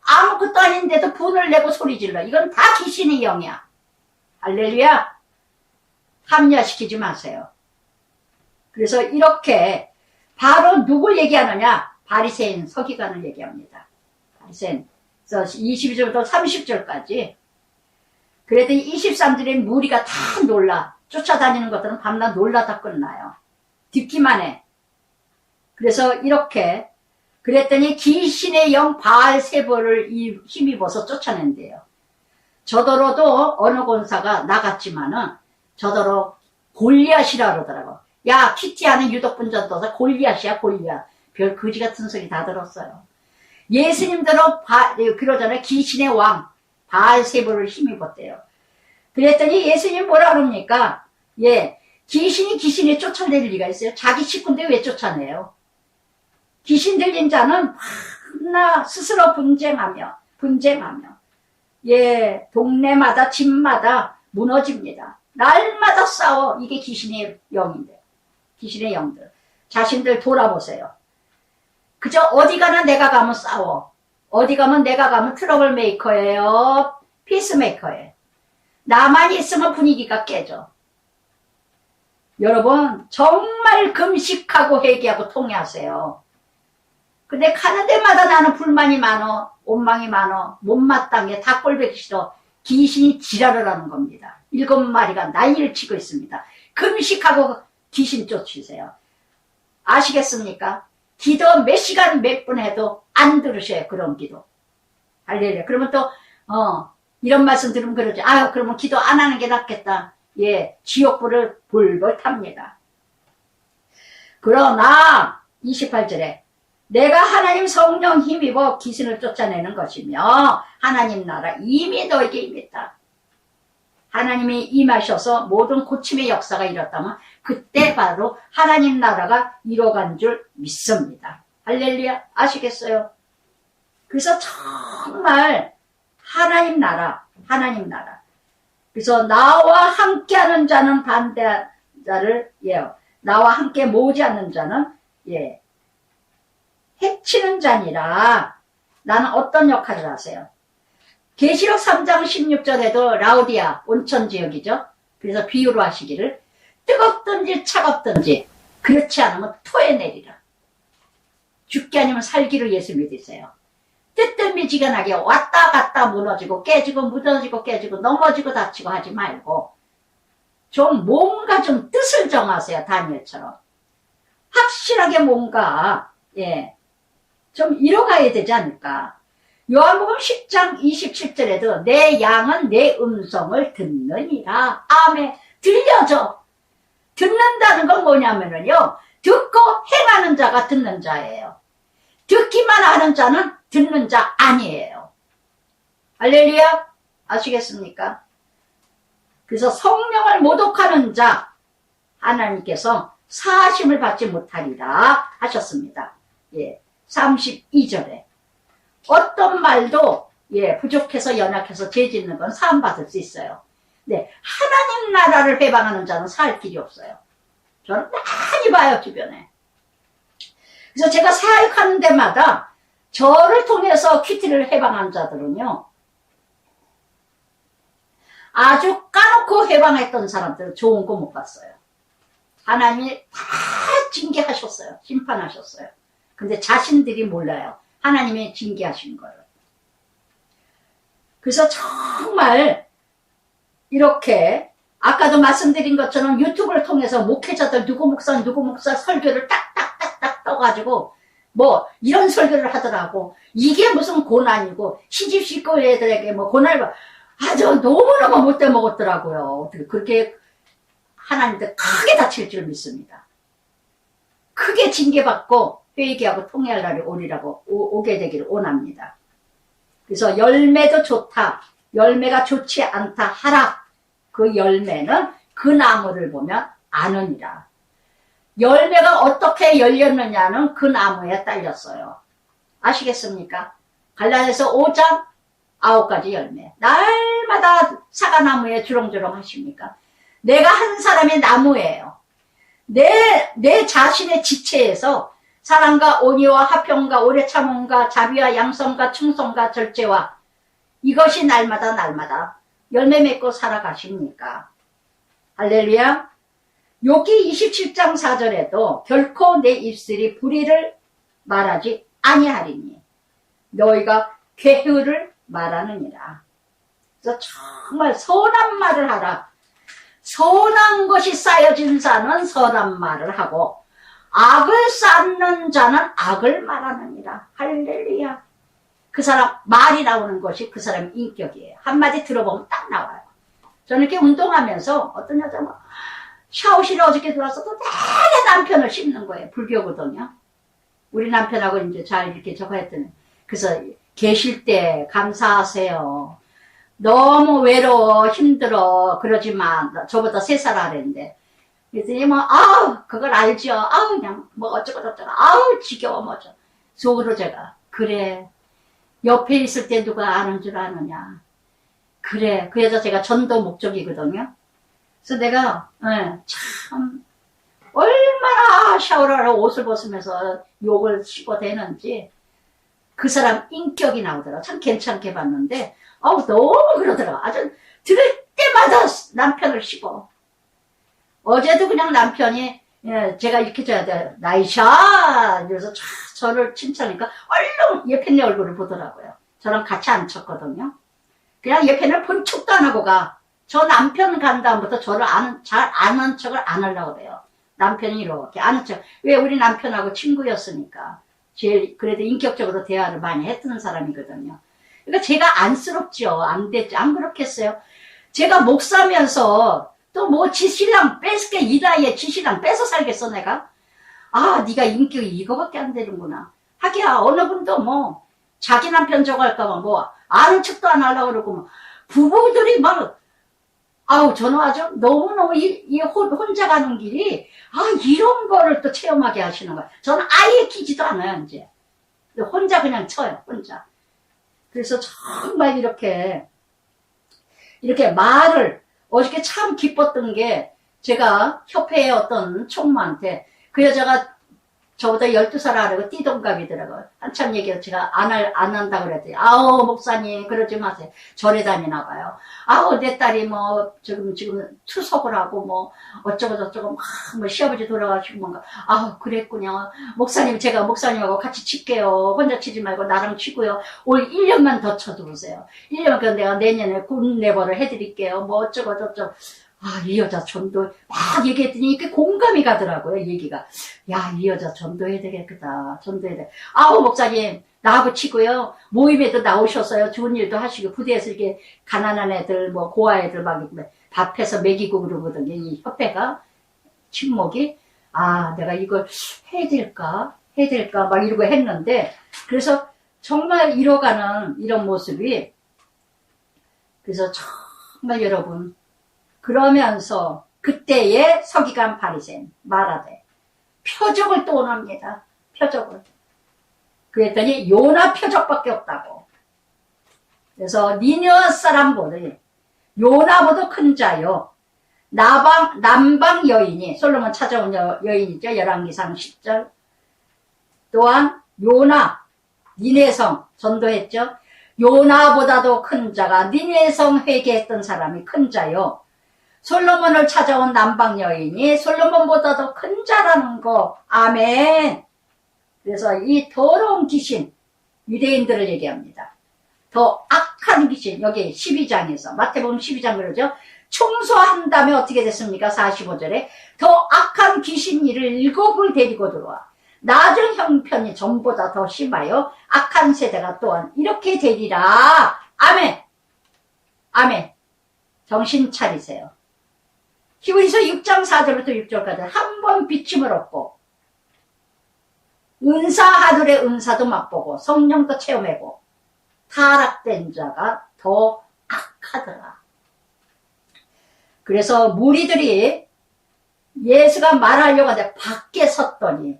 아무것도 아닌데도 분을 내고 소리 질러. 이건 다 귀신의 영이야. 할렐루야. 합리화시키지 마세요. 그래서 이렇게 바로 누굴 얘기하느냐? 바리새인 서기관을 얘기합니다. 바리새인. 그래서 22절부터 30절까지. 그랬더니 23절에 무리가 다 놀라. 쫓아다니는 것들은 밤낮 놀라다 끝나요. 듣기만 해. 그래서 이렇게 그랬더니 귀신의 영 바알세볼을 힘입어서 쫓아낸대요. 저더러도 어느 권사가 나갔지만은 저더러 골리앗이라 그러더라고. 야, 큐티하는 유독분전도사 골리앗이야, 골리앗. 별 거지 같은 소리 다 들었어요. 예수님들은 그러잖아요. 귀신의 왕 바알세볼을 힘입었대요. 그랬더니 예수님 뭐라 그럽니까? 귀신이 쫓아낼 리가 있어요? 자기 식구인데 왜 쫓아내요? 귀신 들린 자는 나 스스로 분쟁하며 동네마다 집마다 무너집니다. 날마다 싸워. 이게 귀신의 영인데. 귀신의 영들. 자신들 돌아보세요. 그저 어디 가나 내가 가면 싸워. 어디 가면 내가 가면 트러블 메이커예요. 피스메이커예요. 나만 있으면 분위기가 깨져. 여러분 정말 금식하고 회개하고 통회하세요. 근데 가는 데마다 나는 불만이 많어. 원망이 많어. 못마땅해. 다 꼴보기 싫어. 귀신이 지랄을 하는 겁니다. 7마리가 난리를 치고 있습니다. 금식하고 귀신 쫓으세요. 아시겠습니까? 기도 몇 시간 몇 분 해도 안 들으셔요. 그런 기도. 할렐루야. 그러면 또 이런 말씀 들으면 그러죠. 아유 그러면 기도 안 하는 게 낫겠다. 예, 지옥불을 볼볼 탑니다. 그러나 28절에 내가 하나님 성령 힘입어 귀신을 쫓아내는 것이며 하나님 나라 이미 너에게 임했다. 하나님이 임하셔서 모든 고침의 역사가 일었다면 그때 바로 하나님 나라가 이뤄간 줄 믿습니다. 할렐루야. 아시겠어요? 그래서 정말 하나님 나라. 그래서 나와 함께하는 자는 반대한 자를 나와 함께 모으지 않는 자는 해치는 자니라. 나는 어떤 역할을 하세요? 계시록 3장 16절에도 라우디아 온천 지역이죠. 그래서 비유로 하시기를 뜨겁든지 차갑든지 그렇지 않으면 토해내리라. 죽기 아니면 살기로 예수 믿으세요. 뜨뜻미지근하게 왔다 갔다 무너지고 깨지고 무너지고 깨지고 넘어지고 다치고 하지 말고 좀 뭔가 좀 뜻을 정하세요. 다니엘처럼 확실하게 뭔가 좀 이뤄가야 되지 않을까. 요한복음 10장 27절에도 내 양은 내 음성을 듣느니라. 아멘. 들려줘. 듣는다는 건 뭐냐면요, 듣고 행하는 자가 듣는 자예요. 듣기만 하는 자는 듣는 자 아니에요. 할렐루야. 아시겠습니까? 그래서 성령을 모독하는 자 하나님께서 사하심을 받지 못하리라 하셨습니다. 32절에 어떤 말도 부족해서 연약해서 죄짓는 건 사함받을 수 있어요. 네, 하나님 나라를 회방하는 자는 살 길이 없어요. 저는 많이 봐요, 주변에. 그래서 제가 사역하는 데마다 저를 통해서 큐티를 해방한 자들은요, 아주 까놓고 해방했던 사람들은 좋은 거 못 봤어요. 하나님이 다 징계하셨어요. 심판하셨어요. 근데 자신들이 몰라요. 하나님이 징계하신 거를. 그래서 정말 이렇게 아까도 말씀드린 것처럼 유튜브를 통해서 목회자들 누구 목사 설교를 딱딱딱딱 떠가지고 뭐 이런 설교를 하더라고. 이게 무슨 고난이고 시집 식구 애들에게 뭐 고난을 아주 너무너무 못돼 먹었더라고요. 어떻게 그렇게 하나님한테 크게 다칠 줄 믿습니다. 크게 징계받고 회개하고 통회할 날이 오게 되기를 원합니다. 그래서 열매도 좋다, 열매가 좋지 않다 하라. 그 열매는 그 나무를 보면 아느니라. 열매가 어떻게 열렸느냐는 그 나무에 딸렸어요. 아시겠습니까? 갈라디아서 5장 9가지 열매. 날마다 사과나무에 주렁주렁 하십니까? 내가 한 사람의 나무예요. 내 자신의 지체에서 사랑과 온유와 화평과 오래 참음과 자비와 양성과 충성과 절제와 이것이 날마다 열매 맺고 살아가십니까? 할렐루야. 욥기 27장 4절에도 결코 내 입술이 불의를 말하지 아니하리니 너희가 쾌유를 말하느니라. 그래서 정말 선한 말을 하라. 선한 것이 쌓여진 자는 선한 말을 하고 악을 쌓는 자는 악을 말하느니라. 할렐루야. 그 사람 말이 나오는 것이 그 사람 인격이에요. 한마디 들어보면 딱 나와요. 저는 이렇게 운동하면서 어떤 여자가 샤워실에 어저께 들어와서도 내내 남편을 씹는 거예요. 불교거든요. 우리 남편하고 이제 잘 이렇게 저거 했더니 그래서 계실 때 감사하세요. 너무 외로워 힘들어 그러지만 저보다 3살 아래인데 그랬더니 뭐 그걸 알죠. 그냥 뭐 어쩌고저쩌고 지겨워 뭐죠. 속으로 제가 그래 옆에 있을 때 누가 아는 줄 아느냐. 그래 그 여자 제가 전도 목적이거든요. 그래서 내가 참 얼마나 샤워를 하러 옷을 벗으면서 욕을 씹어대는지 그 사람 인격이 나오더라. 참 괜찮게 봤는데 너무 그러더라. 아주 들을 때마다 남편을 씹어. 어제도 그냥 남편이 제가 이렇게 줘야 돼. 나이샤! 이래서 저를 칭찬하니까 얼른 예편네 얼굴을 보더라고요. 저랑 같이 안 쳤거든요. 그냥 예편을 본 척도 안 하고 가. 저 남편 간 다음부터 저를 잘 아는 척을 안 하려고 그래요. 남편이 이렇게 아는 척. 왜 우리 남편하고 친구였으니까. 제일 그래도 인격적으로 대화를 많이 했던 사람이거든요. 그러니까 제가 안쓰럽죠. 안 됐죠. 안 그렇겠어요. 제가 목사면서 또 뭐 지신랑 뺏게 이 나이에 지신랑 뺏어 살겠어 내가? 네가 인격이 이거밖에 안 되는구나. 하기야 어느 분도 뭐 자기 남편 저거 할까봐 뭐 아는 척도 안 하려고 그러고 뭐 부부들이 막 저는 아주 너무너무 혼자 가는 길이 이런 거를 또 체험하게 하시는 거야. 저는 아예 키지도 않아요 이제. 혼자 그냥 쳐요 혼자. 그래서 정말 이렇게 말을 어저께 참 기뻤던 게 제가 협회의 어떤 총무한테 그 여자가 저보다 12살 아래고 띠동갑이더라고요. 한참 얘기해서 제가 안 한다고 그랬더니 목사님 그러지 마세요. 절에 다니나 봐요. 내 딸이 뭐 지금 투석을 하고 뭐 어쩌고 저쩌고 뭐 시아버지 돌아가시고 뭔가 그랬군요. 목사님 제가 목사님하고 같이 칠게요. 혼자 치지 말고 나랑 치고요. 올 1년만 더 쳐두세요. 1년만 그럼 내가 내년에 군 내버를 해드릴게요. 뭐 어쩌고 저쩌고. 이 여자 전도 막 얘기했더니 이렇게 공감이 가더라고요 얘기가. 이 여자 전도해야 되겠다. 전도해야 돼. 목사님 나하고 치고요. 모임에도 나오셨어요. 좋은 일도 하시고 부대에서 이렇게 가난한 애들 뭐 고아 애들 막 밥해서 먹이고 그러거든요. 이 협회가 친목이 내가 이걸 해야 될까 막 이러고 했는데 그래서 정말 이뤄가는 이런 모습이 그래서 정말 여러분 그러면서 그때의 서기관 바리새인 말하되 표적을 또 원합니다. 표적을. 그랬더니 요나 표적밖에 없다고. 그래서 니느웨 사람보다 요나보다 큰 자요. 남방 여인이 솔로몬 찾아온 여인이죠. 열왕기상 10절. 또한 요나 니느웨 성 전도했죠. 요나보다도 큰 자가 니느웨 성 회개했던 사람이 큰 자요. 솔로몬을 찾아온 남방 여인이 솔로몬보다도 큰 자라는 거. 아멘. 그래서 이 더러운 귀신 유대인들을 얘기합니다. 더 악한 귀신 여기 12장에서 마태복음 12장 그러죠. 청소한 다음에 어떻게 됐습니까? 45절에 더 악한 귀신 이를 7을 데리고 들어와 낮은 형편이 전보다 더 심하여 악한 세대가 또한 이렇게 되리라. 아멘. 아멘. 정신 차리세요. 히브리서 6장 4절부터 6절까지 한 번 비침을 얻고 은사 하늘의 은사도 맛보고 성령도 체험하고 타락된 자가 더 악하더라. 그래서 무리들이 예수가 말하려고 하는데 밖에 섰더니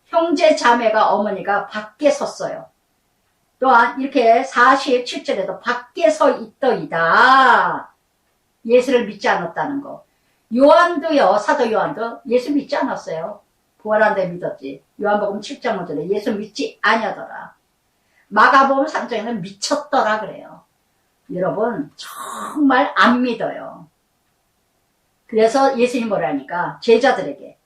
형제 자매가 어머니가 밖에 섰어요. 또한 이렇게 47절에도 밖에 서 있더이다. 예수를 믿지 않았다는 거. 요한도요, 사도 요한도 예수 믿지 않았어요. 부활한 데 믿었지. 요한복음 7장 5절에 예수 믿지 아니하더라. 마가복음 3장에는 미쳤더라 그래요. 여러분 정말 안 믿어요. 그래서 예수님이 뭐라니까 제자들에게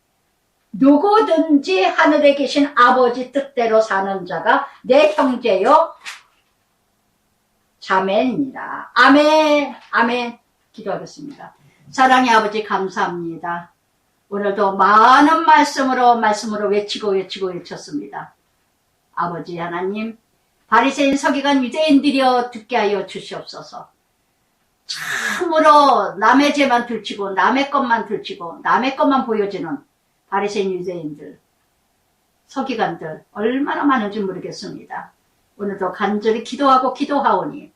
누구든지 하늘에 계신 아버지 뜻대로 사는 자가 내 형제요 자매니라. 아멘. 아멘. 기도하겠습니다. 사랑의 아버지 감사합니다. 오늘도 많은 말씀으로 외쳤습니다. 아버지 하나님, 바리새인 서기관 유대인들이여 듣게 하여 주시옵소서. 참으로 남의 죄만 들치고 남의 것만 들치고 남의 것만 보여주는 바리새인 유대인들, 서기관들 얼마나 많은지 모르겠습니다. 오늘도 간절히 기도하오니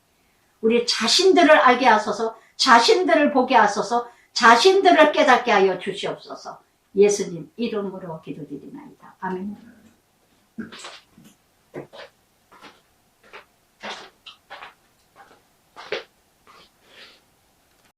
우리 자신들을 알게 하소서, 자신들을 보게 하소서, 자신들을 깨닫게 하여 주시옵소서. 예수님 이름으로 기도드리나이다. 아멘.